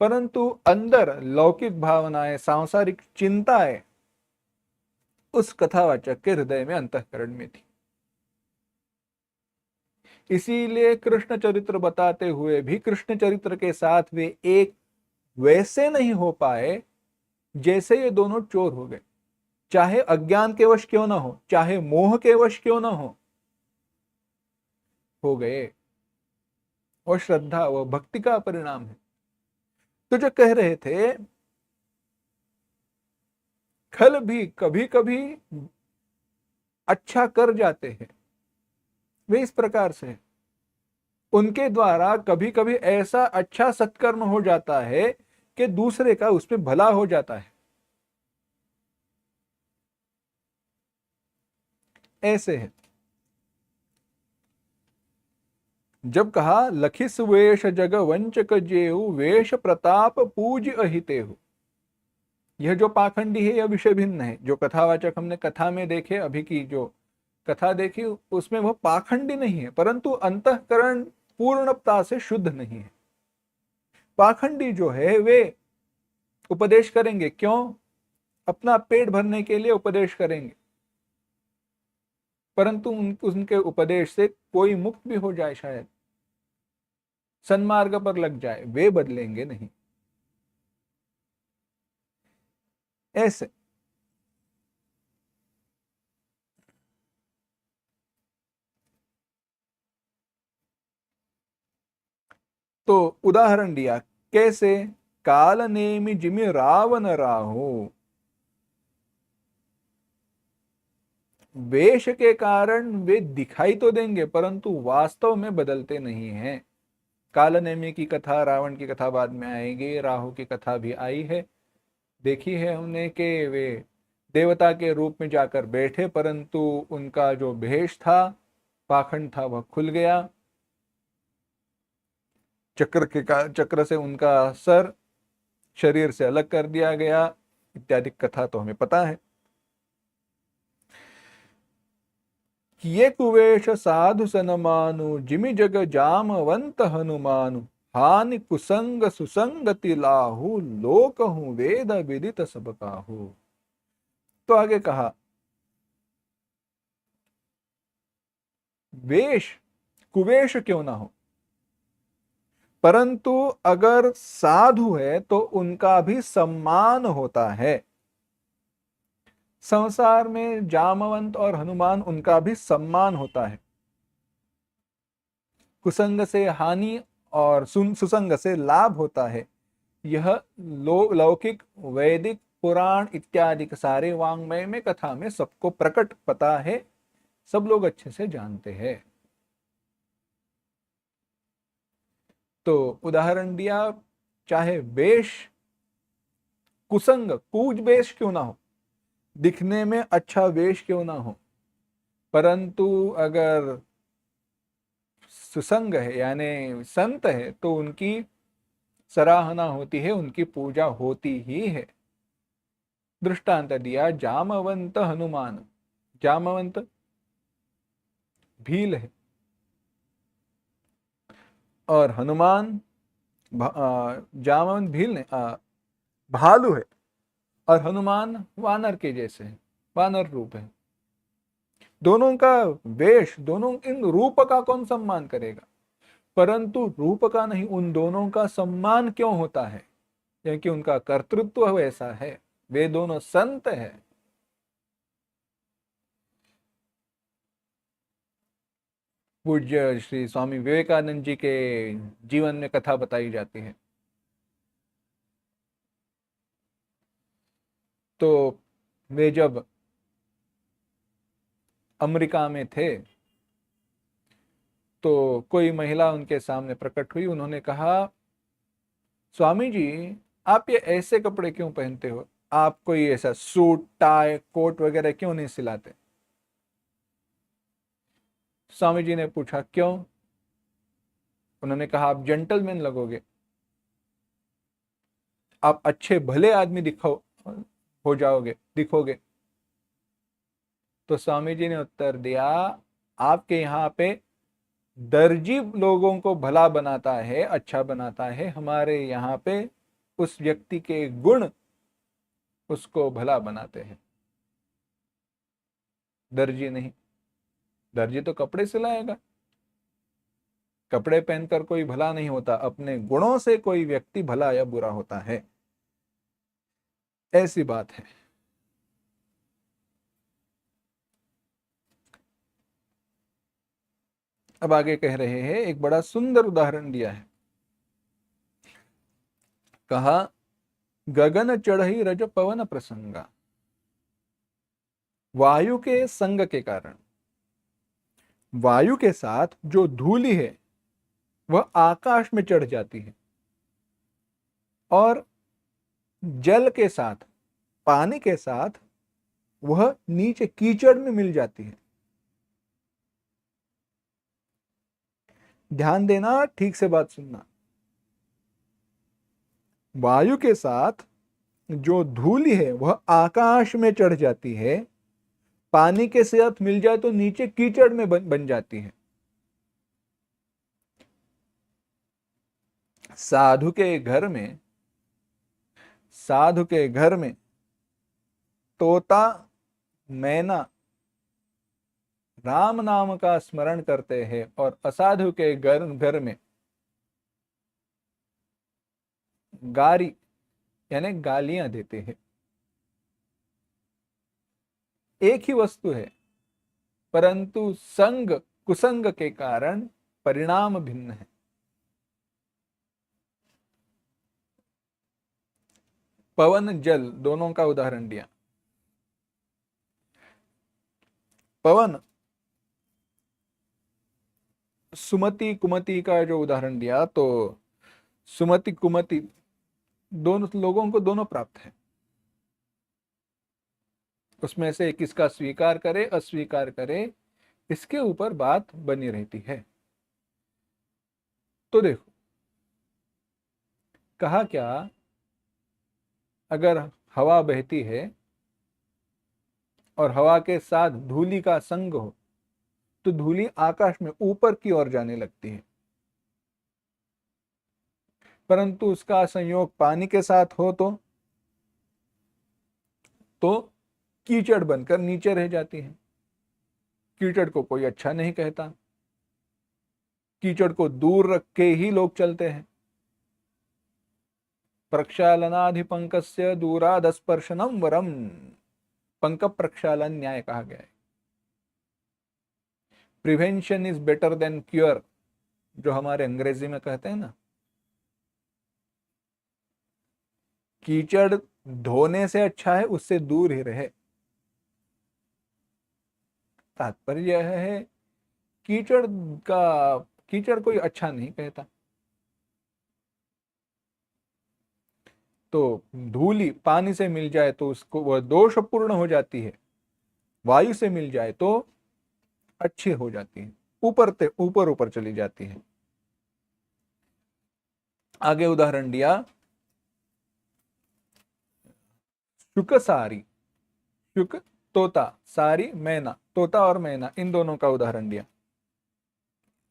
परंतु अंदर लौकिक भावनाएं, सांसारिक चिंताएं उस कथावाचक के हृदय में, अंतःकरण में थी। इसीलिए कृष्ण चरित्र बताते हुए भी कृष्ण चरित्र के साथ वे एक वैसे नहीं हो पाए जैसे ये दोनों चोर हो गए। चाहे अज्ञान के वश क्यों ना हो, चाहे मोह के वश क्यों ना हो गए। और श्रद्धा व भक्ति का परिणाम है। तो जो कह रहे थे, खल भी कभी कभी अच्छा कर जाते हैं, वे इस प्रकार से, उनके द्वारा कभी कभी ऐसा अच्छा सत्कर्म हो जाता है कि दूसरे का उसमें भला हो जाता है। ऐसे है। जब कहा, लखिस वेश जग वंचक जेहु, वेश प्रताप पूज अहितेहु। यह जो पाखंडी है, यह विषय भिन्न है। जो कथावाचक हमने कथा में देखे, अभी की जो कथा देखी, उसमें वह पाखंडी नहीं है, परंतु अंतःकरण पूर्णता से शुद्ध नहीं है। पाखंडी जो है वे उपदेश करेंगे, क्यों? अपना पेट भरने के लिए उपदेश करेंगे, परंतु उनके उपदेश से कोई मुक्त भी हो जाए, शायद सन्मार्ग पर लग जाए, वे बदलेंगे नहीं। ऐसे तो उदाहरण दिया, कैसे? काल नेमि जिमि रावण राहु। वेश के कारण वे दिखाई तो देंगे, परंतु वास्तव में बदलते नहीं हैं। काल नेमि की कथा, रावण की कथा बाद में आएगी, राहु की कथा भी आई है, देखी है हमने कि वे देवता के रूप में जाकर बैठे, परंतु उनका जो भेष था, पाखंड था, वह खुल गया। चक्र से उनका सर शरीर से अलग कर दिया गया, इत्यादि कथा तो हमें पता है। किए कुवेश साधु सनमानु जिमि जग जामवंत हनुमानु हानि कुसंग सुसंगति लाहू लोक हूं वेद विदित सब काहू। तो आगे कहा वेश कुवेश क्यों ना हो, परंतु अगर साधु है तो उनका भी सम्मान होता है। संसार में जामवंत और हनुमान उनका भी सम्मान होता है। कुसंग से हानि और सुसंग से लाभ होता है। यह लौकिक वैदिक पुराण इत्यादि के सारे वांग्मय में कथा में सबको प्रकट पता है, सब लोग अच्छे से जानते हैं। तो उदाहरण दिया, चाहे वेश कुसंग कूज वेश क्यों ना हो, दिखने में अच्छा वेश क्यों ना हो, परंतु अगर सुसंग है यानी संत है तो उनकी सराहना होती है, उनकी पूजा होती ही है। दृष्टांत दिया जामवंत हनुमान, जामवंत भील है और हनुमान जामवंत भील ने भालू है और हनुमान वानर के जैसे है, वानर रूप है। दोनों का वेश, दोनों इन रूप का कौन सम्मान करेगा, परंतु रूप का नहीं, उन दोनों का सम्मान क्यों होता है, क्योंकि उनका कर्तृत्व वैसा है, वे दोनों संत है। पूज्य श्री स्वामी विवेकानंद जी के जीवन में कथा बताई जाती है। तो वे जब अमेरिका में थे तो कोई महिला उनके सामने प्रकट हुई। उन्होंने कहा, स्वामी जी आप ये ऐसे कपड़े क्यों पहनते हो, आप कोई ऐसा सूट टाई कोट वगैरह क्यों नहीं सिलाते। स्वामी जी ने पूछा क्यों। उन्होंने कहा आप जेंटलमैन लगोगे, आप अच्छे भले आदमी हो जाओगे, दिखोगे। तो स्वामी जी ने उत्तर दिया, आपके यहाँ पे दर्जी लोगों को भला बनाता है, अच्छा बनाता है, हमारे यहाँ पे उस व्यक्ति के गुण उसको भला बनाते हैं, दर्जी नहीं। दर्जी तो कपड़े सिलाएगा, कपड़े पहनकर कोई भला नहीं होता, अपने गुणों से कोई व्यक्ति भला या बुरा होता है, ऐसी बात है। अब आगे कह रहे हैं, एक बड़ा सुंदर उदाहरण दिया है। कहा गगन चढ़ई रज पवन प्रसंगा, वायु के संग के कारण, वायु के साथ जो धूलि है वह आकाश में चढ़ जाती है और जल के साथ, पानी के साथ वह नीचे कीचड़ में मिल जाती है। ध्यान देना, ठीक से बात सुनना। वायु के साथ जो धूलि है वह आकाश में चढ़ जाती है, पानी के साथ मिल जाए तो नीचे कीचड़ में बन जाती है। साधु के घर में, साधु के घर में तोता मैना राम नाम का स्मरण करते हैं और असाधु के घर में गारी यानी गालियां देते हैं। एक ही वस्तु है, परंतु संग कुसंग के कारण परिणाम भिन्न है। पवन जल दोनों का उदाहरण दिया। पवन सुमति कुमति का जो उदाहरण दिया, तो सुमति कुमति दोनों लोगों को दोनों प्राप्त है, उसमें से किसका स्वीकार करे अस्वीकार करे इसके ऊपर बात बनी रहती है। तो देखो कहा क्या, अगर हवा बहती है और हवा के साथ धूलि का संग हो तो धूली आकाश में ऊपर की ओर जाने लगती है, परंतु उसका संयोग पानी के साथ हो तो कीचड़ बनकर नीचे रह जाती है। कीचड़ को कोई अच्छा नहीं कहता, कीचड़ को दूर रख के ही लोग चलते हैं। प्रक्षालनाधिपंकस्य दूरादस्पर्शनम वरम, पंक प्रक्षालन न्याय कहा गया है। Prevention is better than cure, जो हमारे अंग्रेजी में कहते हैं ना। कीचड़ धोने से अच्छा है उससे दूर ही रहे। तात्पर्य यह है कीचड़ का कीचड़ कोई अच्छा नहीं कहता। तो धूली पानी से मिल जाए तो उसको वह दोषपूर्ण हो जाती है, वायु से मिल जाए तो अच्छी हो जाती है, ऊपर ऊपर चली जाती है। आगे उदाहरण दिया, शुक सारी, शुक तोता, सारी मैना, तोता और मैना इन दोनों का उदाहरण दिया।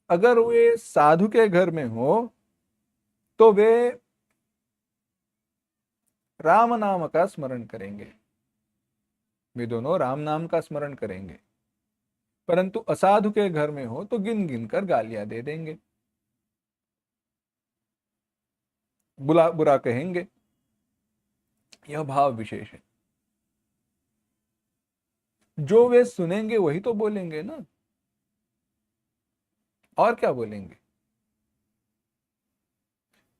अगर वे साधु के घर में हो तो वे राम नाम का स्मरण करेंगे, वे दोनों राम नाम का स्मरण करेंगे। परंतु असाधु के घर में हो तो गिन गिन कर गालियां दे देंगे, बुला बुरा कहेंगे। यह भाव विशेष है। जो वे सुनेंगे वही तो बोलेंगे ना, और क्या बोलेंगे।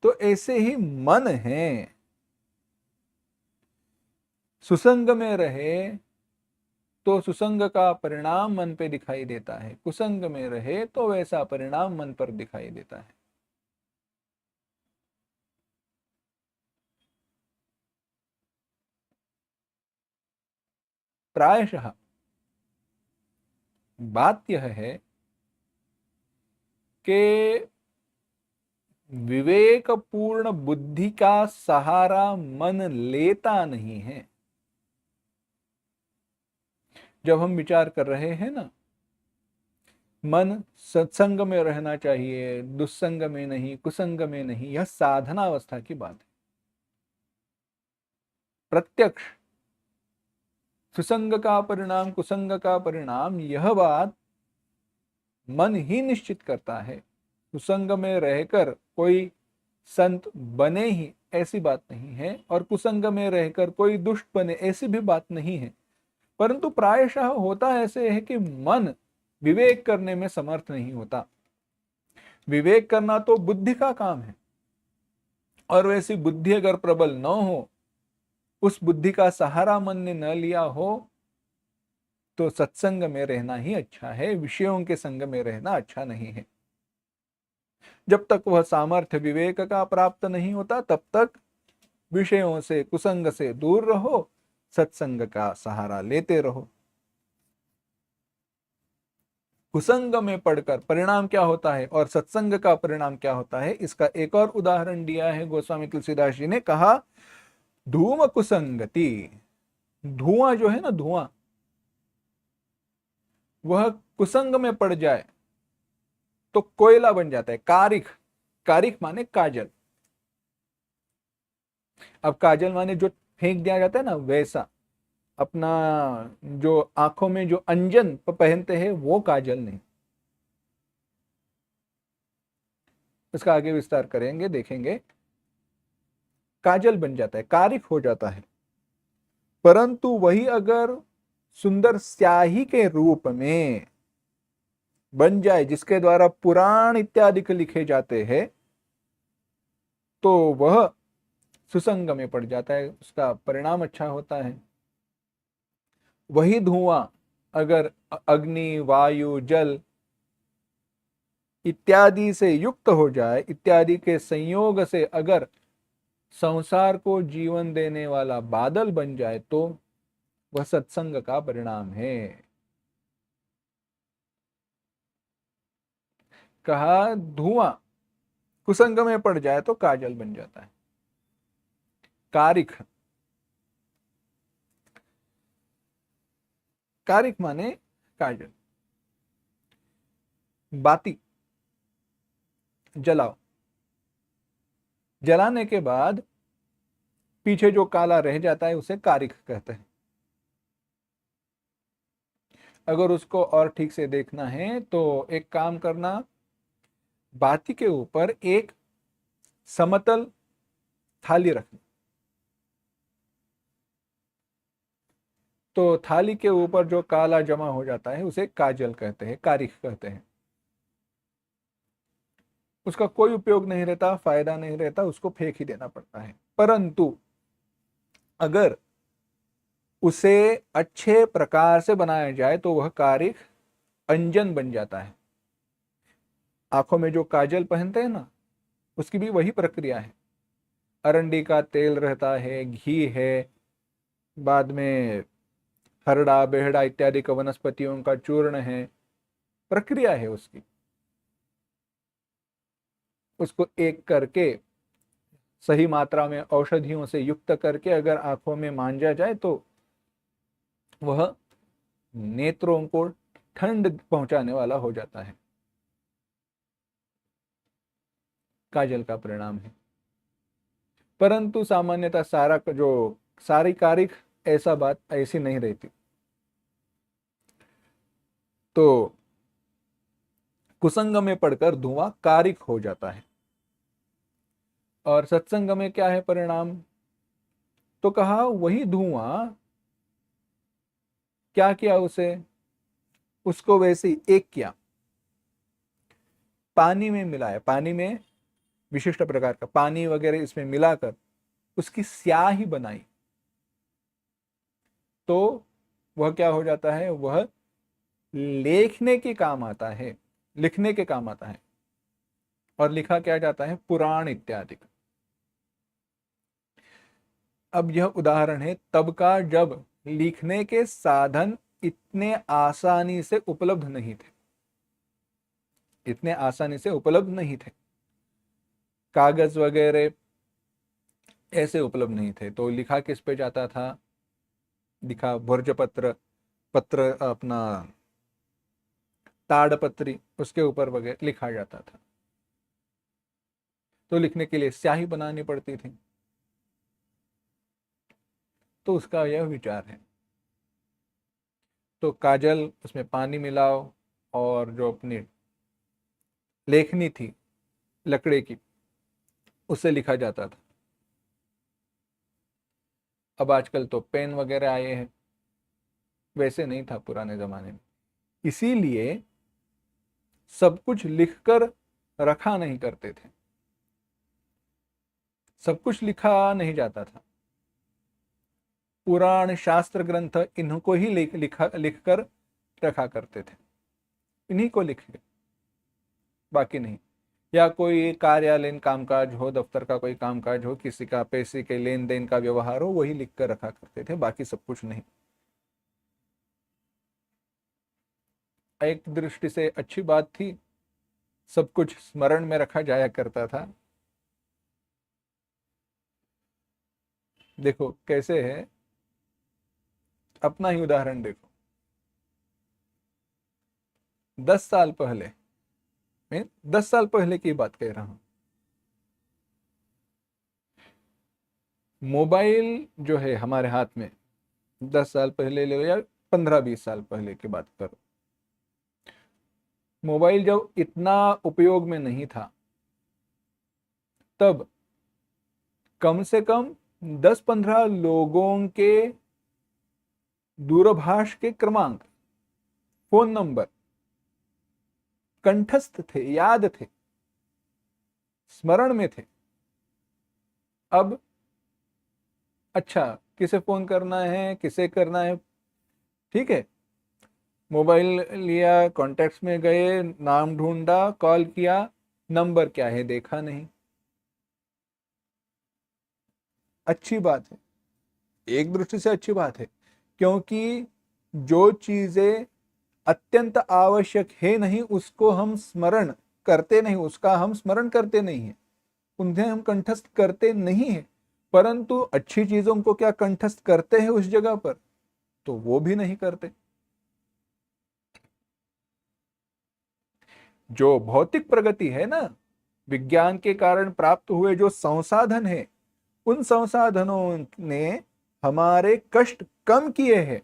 तो ऐसे ही मन है, सुसंग में रहे तो सुसंग का परिणाम मन पे दिखाई देता है, कुसंग में रहे तो वैसा परिणाम मन पर दिखाई देता है। प्रायशः बात यह है कि विवेकपूर्ण बुद्धि का सहारा मन लेता नहीं है। जब हम विचार कर रहे हैं ना, मन सत्संग में रहना चाहिए, दुस्संग में नहीं, कुसंग में नहीं, यह साधना अवस्था की बात है। प्रत्यक्ष सुसंग का परिणाम, कुसंग का परिणाम, यह बात मन ही निश्चित करता है। कुसंग में रहकर कोई संत बने ही ऐसी बात नहीं है, और कुसंग में रहकर कोई दुष्ट बने ऐसी भी बात नहीं है। परंतु प्रायशः होता ऐसे है कि मन विवेक करने में समर्थ नहीं होता। विवेक करना तो बुद्धि का काम है, और वैसी बुद्धि अगर प्रबल न हो, उस बुद्धि का सहारा मन ने न लिया हो, तो सत्संग में रहना ही अच्छा है, विषयों के संग में रहना अच्छा नहीं है। जब तक वह सामर्थ्य विवेक का प्राप्त नहीं होता तब तक विषयों से, कुसंग से दूर रहो, सत्संग का सहारा लेते रहो। कुसंग में पढ़कर परिणाम क्या होता है और सत्संग का परिणाम क्या होता है, इसका एक और उदाहरण दिया है गोस्वामी तुलसीदास जी ने। कहा, धूम कुसंगति, धुआं जो है ना, धुआं, वह कुसंग में पड़ जाए तो कोयला बन जाता है, कारिख। कारिख माने काजल। अब काजल माने जो फेंक दिया जाता है ना, वैसा अपना जो आंखों में जो अंजन पहनते हैं वो काजल नहीं। इसका आगे विस्तार करेंगे, देखेंगे। काजल बन जाता है, कारिख हो जाता है। परंतु वही अगर सुंदर स्याही के रूप में बन जाए, जिसके द्वारा पुराण इत्यादि के लिखे जाते हैं, तो वह सुसंग में पड़ जाता है, उसका परिणाम अच्छा होता है। वही धुआं अगर अग्नि, वायु, जल इत्यादि से युक्त हो जाए, इत्यादि के संयोग से अगर संसार को जीवन देने वाला बादल बन जाए, तो वह सत्संग का परिणाम है। कहा, धुआं कुसंग में पड़ जाए तो काजल बन जाता है, कारिख। कारिख माने काजल। बाती जलाओ, जलाने के बाद पीछे जो काला रह जाता है उसे कारिख कहते हैं। अगर उसको और ठीक से देखना है तो एक काम करना, बाती के ऊपर एक समतल थाली रखनी, तो थाली के ऊपर जो काला जमा हो जाता है उसे काजल कहते हैं, कारिख कहते हैं। उसका कोई उपयोग नहीं रहता, फायदा नहीं रहता, उसको फेंक ही देना पड़ता है। परंतु अगर उसे अच्छे प्रकार से बनाया जाए तो वह कारिख अंजन बन जाता है। आंखों में जो काजल पहनते हैं ना, उसकी भी वही प्रक्रिया है। अरंडी का तेल रहता है, घी है, बाद में हरड़ा बेहड़ा इत्यादि का वनस्पतियों का चूर्ण है, प्रक्रिया है उसकी। उसको एक करके सही मात्रा में औषधियों से युक्त करके अगर आंखों में मांजा जाए तो वह नेत्रों को ठंड पहुंचाने वाला हो जाता है। काजल का परिणाम है। परंतु सामान्यतः सारी कारिख ऐसा बात ऐसी नहीं रहती। तो कुसंग में पढ़कर धुआं कारिक हो जाता है। और सत्संग में क्या है परिणाम? तो कहा वही धुआं क्या किया उसे, उसको वैसे ही एक किया, पानी में मिलाया, पानी में विशिष्ट प्रकार का पानी वगैरह इसमें मिलाकर उसकी स्याही बनाई, तो वह क्या हो जाता है, वह लेखने के काम आता है, लिखने के काम आता है। और लिखा क्या जाता है, पुराण इत्यादि। अब यह उदाहरण है तब का जब लिखने के साधन इतने आसानी से उपलब्ध नहीं थे, इतने आसानी से उपलब्ध नहीं थे, कागज वगैरह ऐसे उपलब्ध नहीं थे। तो लिखा किस पे जाता था, लिखा भोजपत्र, पत्र अपना ताड़पत्री, उसके ऊपर वगैरह लिखा जाता था। तो लिखने के लिए स्याही बनानी पड़ती थी। तो उसका यह विचार है। तो काजल, उसमें पानी मिलाओ, और जो अपनी लेखनी थी लकड़े की, उससे लिखा जाता था। अब आजकल तो पेन वगैरह आए हैं, वैसे नहीं था पुराने जमाने में। इसीलिए सब कुछ लिखकर रखा नहीं करते थे, सब कुछ लिखा नहीं जाता था। पुराण शास्त्र ग्रंथ इनको ही लिखकर रखा करते थे, इन्हीं को लिख, बाकी नहीं। या कोई कार्यालयीन कामकाज हो, दफ्तर का कोई कामकाज हो, किसी का पैसे के लेन देन का व्यवहार हो, वही लिख कर रखा करते थे, बाकी सब कुछ नहीं। एक दृष्टि से अच्छी बात थी, सब कुछ स्मरण में रखा जाया करता था। देखो कैसे है, अपना ही उदाहरण देखो। 10 साल पहले, मैं 10 साल पहले की बात कह रहा हूं, मोबाइल जो है हमारे हाथ में, 10 साल पहले ले लो या 15-20 साल पहले की बात करो, मोबाइल जब इतना उपयोग में नहीं था, तब कम से कम 10-15 लोगों के दूरभाष के क्रमांक, फोन नंबर कंठस्थ थे, याद थे, स्मरण में थे। अब अच्छा, किसे फोन करना है, किसे करना है, ठीक है, मोबाइल लिया, कॉन्टेक्ट्स में गए, नाम ढूंढा, कॉल किया, नंबर क्या है देखा नहीं। अच्छी बात है, एक दृष्टि से अच्छी बात है, क्योंकि जो चीजें अत्यंत आवश्यक है नहीं उसको हम स्मरण करते नहीं, उसका हम स्मरण करते नहीं है, उन्हें हम कंठस्थ करते नहीं है। परंतु अच्छी चीजों को क्या कंठस्थ करते हैं उस जगह पर, तो वो भी नहीं करते। जो भौतिक प्रगति है ना, विज्ञान के कारण प्राप्त हुए जो संसाधन है, उन संसाधनों ने हमारे कष्ट कम किए हैं,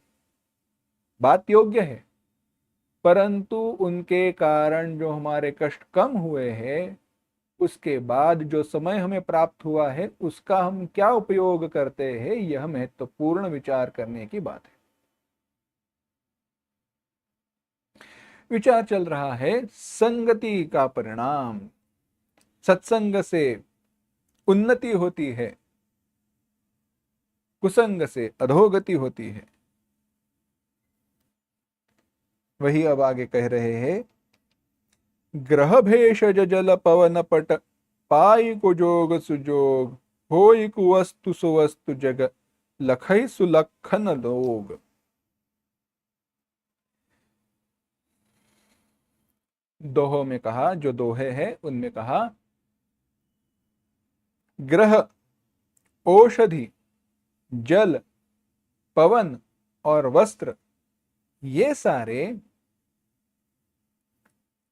बात योग्य है। परंतु उनके कारण जो हमारे कष्ट कम हुए हैं, उसके बाद जो समय हमें प्राप्त हुआ है उसका हम क्या उपयोग करते हैं, यह महत्वपूर्ण विचार करने की बात है। विचार चल रहा है संगति का परिणाम। सत्संग से उन्नति होती है, कुसंग से अधोगति होती है। वही अब आगे कह रहे हैं, ग्रह भेषज जल पवन पट पाई कुजोग सुजोग होई कुवस्तु सुवस्तु जग लखई सुलखन लोग। दोहों में कहा, जो दोहे हैं उनमें कहा, ग्रह, औषधि, जल, पवन और वस्त्र, ये सारे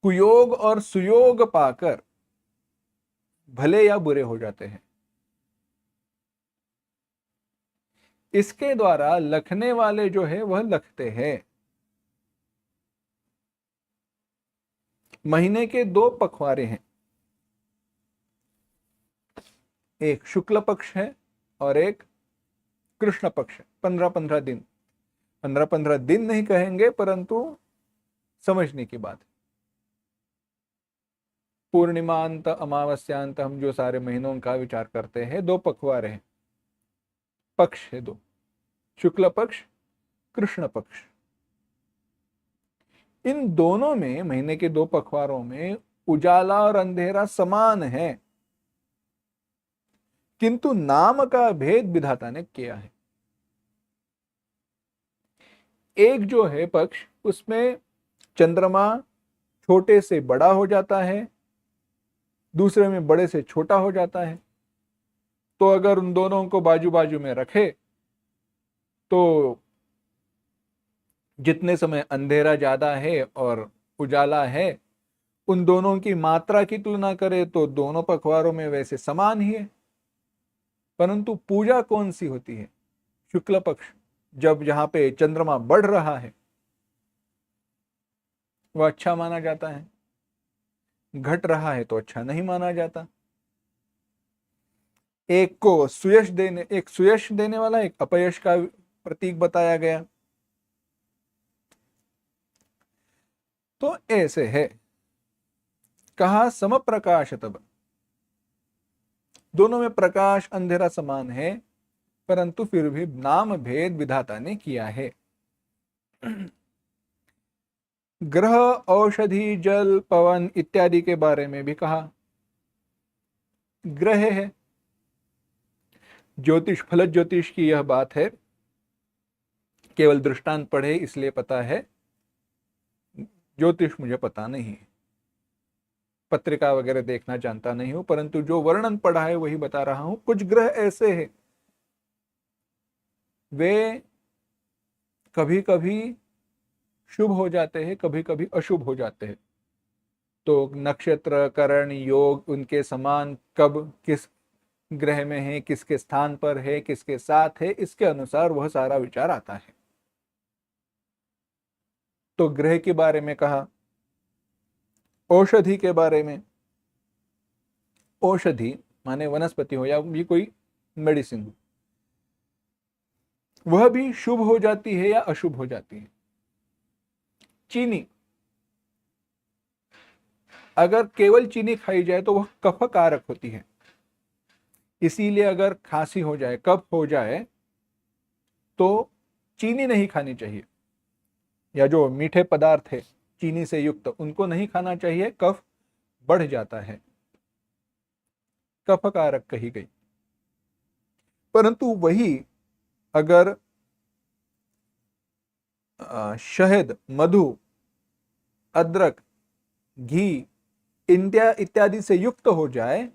कुयोग और सुयोग पाकर भले या बुरे हो जाते हैं। इसके द्वारा लखने वाले जो है वह लखते हैं। महीने के दो पखवारे हैं, एक शुक्ल पक्ष है और एक कृष्ण पक्ष है। 15-15 दिन, 15-15 दिन नहीं कहेंगे परंतु समझने की बात है। पूर्णिमांत, अमावस्यांत, हम जो सारे महीनों का विचार करते हैं, दो पखवारे हैं, पक्ष है दो, शुक्ल पक्ष, कृष्ण पक्ष। इन दोनों में, महीने के दो पखवारों में उजाला और अंधेरा समान है, किंतु नाम का भेद विधाता ने किया है। एक जो है पक्ष, उसमें चंद्रमा छोटे से बड़ा हो जाता है, दूसरे में बड़े से छोटा हो जाता है। तो अगर उन दोनों को बाजू बाजू में रखे तो जितने समय अंधेरा ज्यादा है और उजाला है, उन दोनों की मात्रा की तुलना करें तो दोनों पखवारों में वैसे समान ही है। परंतु पूजा कौन सी होती है? शुक्ल पक्ष, जब जहां पे चंद्रमा बढ़ रहा है वह अच्छा माना जाता है, घट रहा है तो अच्छा नहीं माना जाता। एक को सुयश देने, एक सुयश देने वाला, एक अपयश का प्रतीक बताया गया। तो ऐसे है, कहा सम प्रकाश तब, दोनों में प्रकाश अंधेरा समान है, परंतु फिर भी नाम भेद विधाता ने किया है। ग्रह, औषधि, जल, पवन इत्यादि के बारे में भी कहा। ग्रह है, ज्योतिष, फल ज्योतिष की यह बात है, केवल दृष्टांत पढ़े इसलिए पता है, ज्योतिष मुझे पता नहीं, पत्रिका वगैरह देखना जानता नहीं हूं, परंतु जो वर्णन पढ़ा है वही बता रहा हूं। कुछ ग्रह ऐसे हैं, वे कभी कभी शुभ हो जाते हैं, कभी कभी अशुभ हो जाते हैं। तो नक्षत्र, करण, योग उनके समान कब किस ग्रह में है, किसके स्थान पर है, किसके साथ है, इसके अनुसार वह सारा विचार आता है। तो ग्रह के बारे में कहा। औषधि के बारे में, औषधि माने वनस्पति हो या भी कोई मेडिसिन हो, वह भी शुभ हो जाती है या अशुभ हो जाती है। चीनी, अगर केवल चीनी खाई जाए तो वह कफ कारक होती है, इसीलिए अगर खांसी हो जाए, कफ हो जाए तो चीनी नहीं खानी चाहिए, या जो मीठे पदार्थ है चीनी से युक्त उनको नहीं खाना चाहिए, कफ बढ़ जाता है, कफ कारक कही गई। परंतु वही अगर शहद, मधु, अदरक, घी इत्यादि से युक्त हो जाए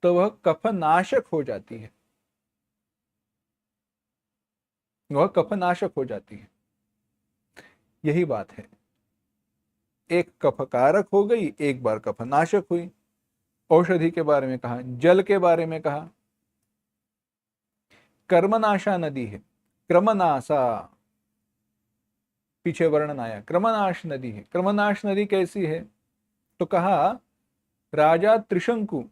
तो वह कफनाशक हो जाती है, वह कफनाशक हो जाती है। यही बात है। एक कफकारक हो गई, एक बार कफनाशक हुई। औषधि के बारे में कहा, जल के बारे में कहा। कर्मनाशा नदी है, क्रमनाशा, पीछे वर्णन आया, क्रमनाश नदी है। क्रमनाश नदी कैसी है? तो कहा राजा त्रिशंकु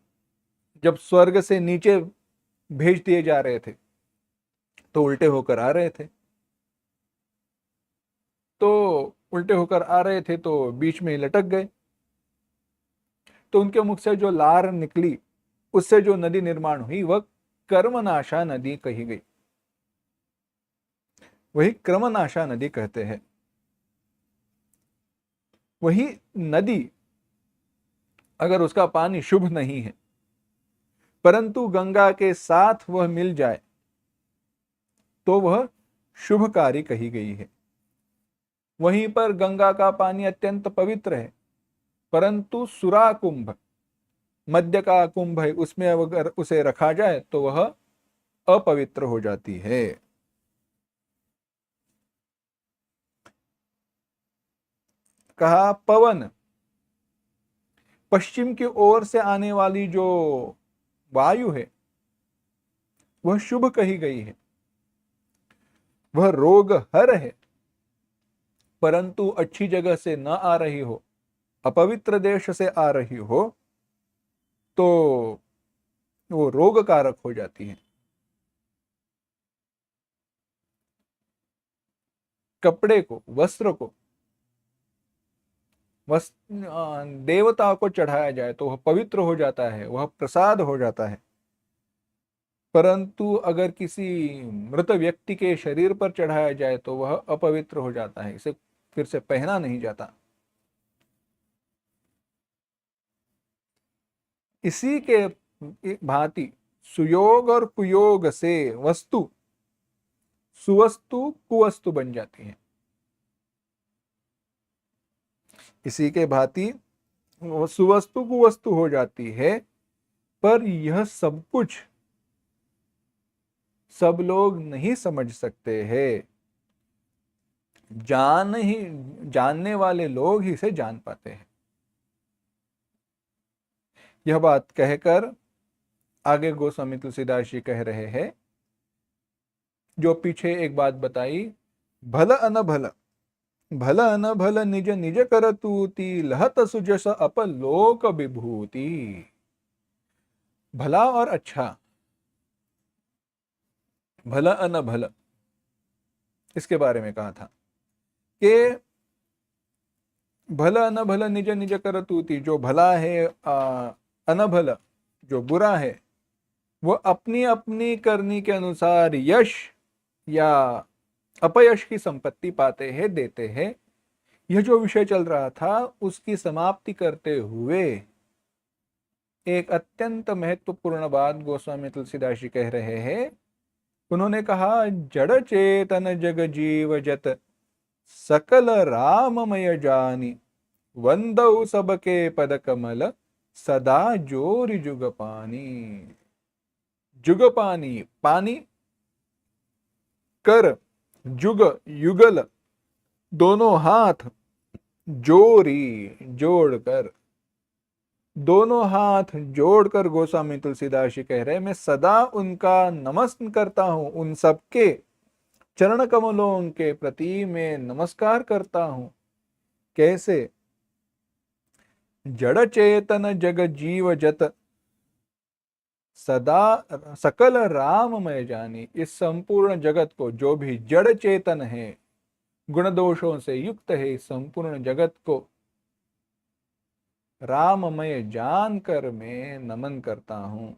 जब स्वर्ग से नीचे भेज दिए जा रहे थे तो उल्टे होकर आ रहे थे, तो उल्टे होकर आ रहे थे तो बीच में लटक गए, तो उनके मुख से जो लार निकली उससे जो नदी निर्माण हुई वह कर्मनाशा नदी कही गई, वही क्रमनाशा नदी कहते हैं। वही नदी अगर उसका पानी शुभ नहीं है परंतु गंगा के साथ वह मिल जाए तो वह शुभकारी कही गई है। वहीं पर गंगा का पानी अत्यंत पवित्र है परंतु सुरा कुंभ, मध्य का कुंभ है, उसमें अगर उसे रखा जाए तो वह अपवित्र हो जाती है। कहा पवन, पश्चिम की ओर से आने वाली जो वायु है वह शुभ कही गई है, वह रोग हर है परंतु अच्छी जगह से न आ रही हो, अपवित्र देश से आ रही हो तो वो रोग कारक हो जाती है। कपड़े को, वस्त्र को देवता को चढ़ाया जाए तो वह पवित्र हो जाता है, वह प्रसाद हो जाता है, परंतु अगर किसी मृत व्यक्ति के शरीर पर चढ़ाया जाए तो वह अपवित्र हो जाता है, इसे फिर से पहना नहीं जाता। इसी के भांति सुयोग और कुयोग से वस्तु सुवस्तु कुवस्तु बन जाती है। इसी के भांति सुवस्तु कुवस्तु हो जाती है, पर यह सब कुछ सब लोग नहीं समझ सकते हैं, जानने वाले लोग ही इसे जान पाते हैं। यह बात कहकर आगे गोस्वामी तुलसीदास जी कह रहे हैं, जो पीछे एक बात बताई, भल अन भल, भल अन भल निज निज करतूति, लहत सुजस अपलोक विभूति। भला और अच्छा, भला अन भल, इसके बारे में कहा था कि भला अन भल निज निज करतूति, जो भला है अनभल जो बुरा है वो अपनी अपनी करनी के अनुसार यश या अपयश की संपत्ति पाते हैं, देते हैं। यह जो विषय चल रहा था उसकी समाप्ति करते हुए एक अत्यंत महत्वपूर्ण बात गोस्वामी तुलसीदास जी कह रहे हैं। उन्होंने कहा, जड़ चेतन जग जीव जत सकल राममय जानी, वंदौ सबके पद कमल सदा जोरि जुग पानी। जुग पानी, पानी, कर, जुग युगल, दोनों हाथ, जोरी जोड़कर, दोनों हाथ जोड़कर गोस्वामी तुलसीदास जी कह रहे हैं, मैं सदा उनका नमस्कार करता हूं, उन सबके चरण कमलों के प्रति मैं नमस्कार करता हूं। कैसे? जड़ चेतन जग जीव जत सदा सकल राममय जानी, इस संपूर्ण जगत को, जो भी जड़ चेतन है, गुण दोषों से युक्त है, इस संपूर्ण जगत को राममय जानकर मैं नमन करता हूं।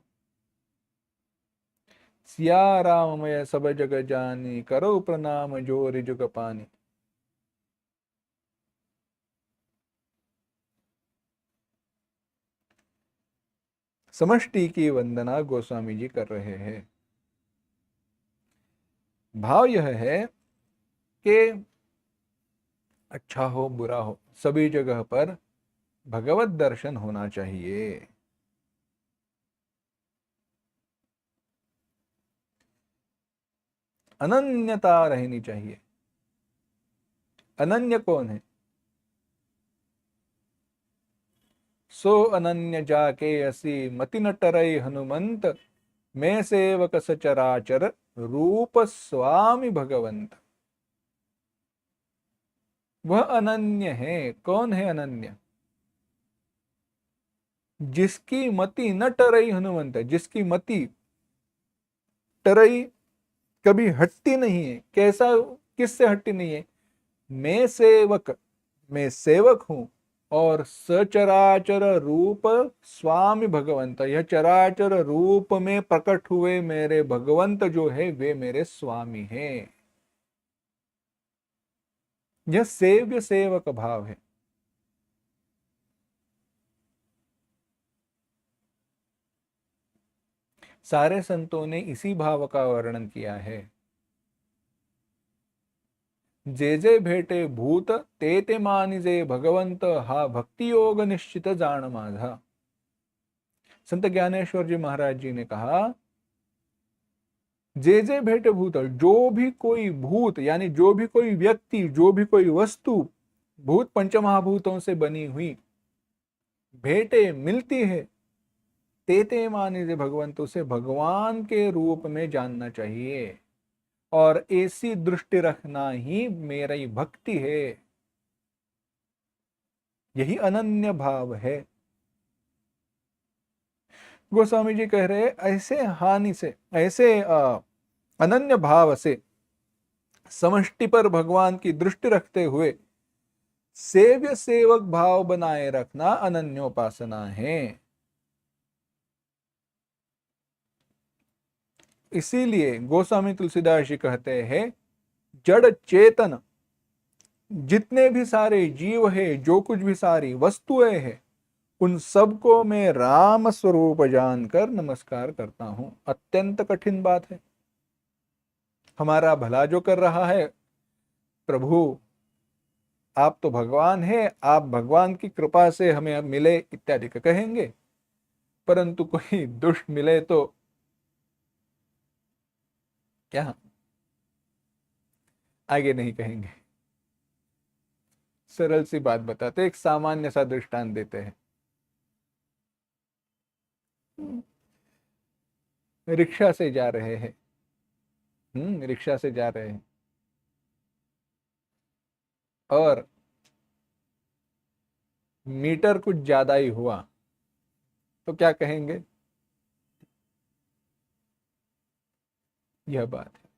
सिया राममय सब जग जानी, करो प्रणाम जोरि जुग पानी। समष्टि की वंदना गोस्वामी जी कर रहे हैं। भाव यह है कि अच्छा हो बुरा हो सभी जगह पर भगवत दर्शन होना चाहिए। अनन्यता रहनी चाहिए। अनन्य कौन है? सो अनन्य जाके असी मति न टरई हनुमंत, मैं सेवक सचराचर रूप स्वामी भगवंत। वह अनन्य है। कौन है अनन्य? जिसकी मति न टरई हनुमंत, जिसकी मति टरई कभी हटती नहीं है। कैसा, किससे हटती नहीं है? मैं सेवक, मैं सेवक हूं, और सचराचर रूप स्वामी भगवंत, यह चराचर रूप में प्रकट हुए मेरे भगवंत जो है वे मेरे स्वामी हैं। यह सेव्य सेवक भाव है। सारे संतों ने इसी भाव का वर्णन किया है। जे जे भेटे भूत ते ते मानिजे भगवंत, हा भक्ति योग निश्चित जान माझा। संत ज्ञानेश्वर जी महाराज जी ने कहा, जे जे भेटे भूत, जो भी कोई भूत यानी जो भी कोई व्यक्ति, जो भी कोई वस्तु भूत पंचमहाभूतों से बनी हुई भेटे मिलती है, तेते मानिजे भगवंत, उसे भगवान के रूप में जानना चाहिए, और ऐसी दृष्टि रखना ही मेरी भक्ति है। यही अनन्य भाव है। गोस्वामी जी कह रहे ऐसे हानि से, ऐसे अनन्य भाव से समष्टि पर भगवान की दृष्टि रखते हुए सेव्य सेवक भाव बनाए रखना अनन्योपासना है। इसीलिए गोस्वामी तुलसीदास जी कहते हैं, जड़ चेतन जितने भी सारे जीव है, जो कुछ भी सारी वस्तुएं हैं, उन सबको मैं राम स्वरूप जानकर नमस्कार करता हूं। अत्यंत कठिन बात है। हमारा भला जो कर रहा है, प्रभु आप तो भगवान है, आप भगवान की कृपा से हमें मिले इत्यादि का कहेंगे, परंतु कोई दुष्ट मिले तो क्या आगे नहीं कहेंगे। सरल सी बात बताते, एक सामान्य सा दृष्टांत देते हैं। रिक्शा से जा रहे हैं, रिक्शा से जा रहे हैं, और मीटर कुछ ज्यादा ही हुआ तो क्या कहेंगे? यह बात है।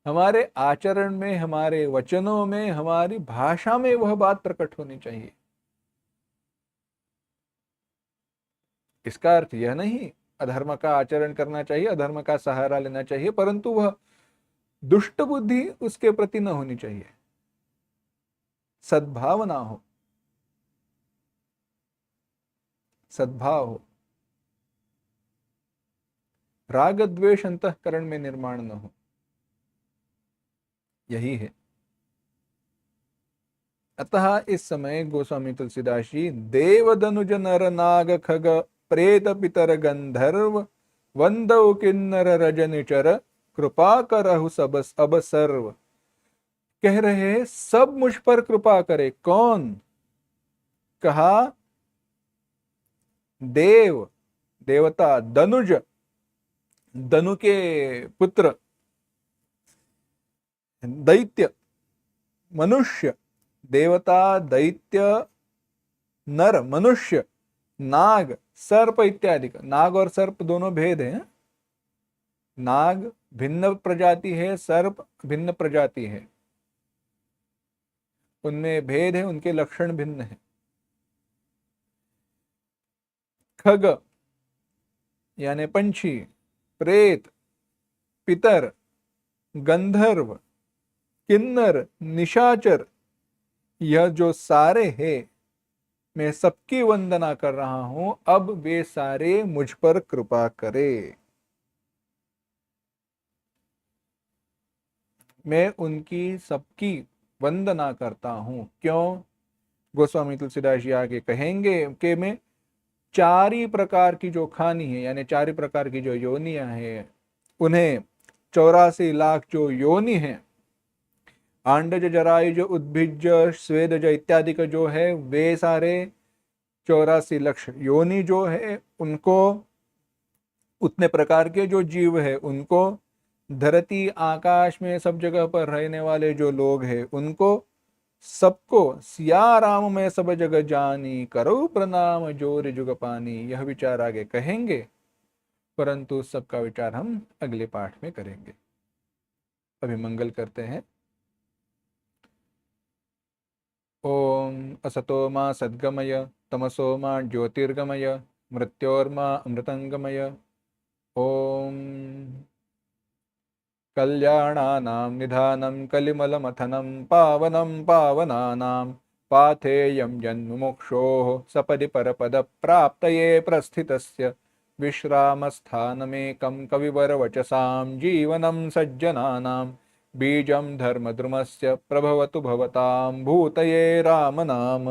हमारे आचरण में, हमारे वचनों में, हमारी भाषा में वह बात प्रकट होनी चाहिए। इसका अर्थ यह नहीं अधर्म का आचरण करना चाहिए, अधर्म का सहारा लेना चाहिए, परंतु वह दुष्ट बुद्धि उसके प्रति न होनी चाहिए। सद्भाव ना हो, सद्भाव हो, राग द्वेष अंतःकरण में निर्माण न हो। यही है। अतः इस समय गोस्वामी तुलसीदास जी देव दनुज नर नाग खग प्रेत पितर गंधर्व वंदव किन्नर रजनिचर कृपा करहु सब अब सर्व। कह रहे हैं सब मुझ पर कृपा करे। कौन? कहा देव, देवता, दनुज, दनु के पुत्र, दैत्य, मनुष्य, देवता, दैत्य, नर, मनुष्य, नाग, सर्प इत्यादि का। नाग और सर्प दोनों भेद हैं। नाग भिन्न प्रजाति है, सर्प भिन्न प्रजाति है, उनमें भेद है, उनके लक्षण भिन्न है। खग यानी पंछी, प्रेत, पितर, गंधर्व, किन्नर, निशाचर, यह जो सारे हैं, मैं सबकी वंदना कर रहा हूं। अब वे सारे मुझ पर कृपा करे। मैं उनकी सबकी वंदना करता हूं। क्यों? गोस्वामी तुलसीदास जी आगे कहेंगे कि मैं चार ही प्रकार की जो खानी है, यानी चार ही प्रकार की जो योनियां हैं, उन्हें 84 लाख जो योनि हैं, आंडज, जरायुज, उद्भिज, स्वेदज इत्यादि का जो है वे सारे 84 लक्ष योनि जो है उनको, उतने प्रकार के जो जीव है उनको, धरती आकाश में सब जगह पर रहने वाले जो लोग हैं उनको, सबको सिया राम में सब जग जानी, करो प्रणाम जोर जुग पानी। यह विचार आगे कहेंगे, परंतु सबका विचार हम अगले पाठ में करेंगे। अभी मंगल करते हैं। ओम असतो मा सद्गमय, तमसो मा ज्योतिर्गमय, मृत्योर्मा अमृतंगमय। ओम कल्याणानां निधानं कलिमलमथनं पावनं पावनानां, पाथेयं जन्ममोक्षोः सपदि परपदप्राप्तये प्रस्थितस्य, विश्रामस्थानमेकं कविवरवचसां जीवनं सज्जनानां, बीजं धर्मद्रुमस्य प्रभवतु भवतां भूतये रामनाम।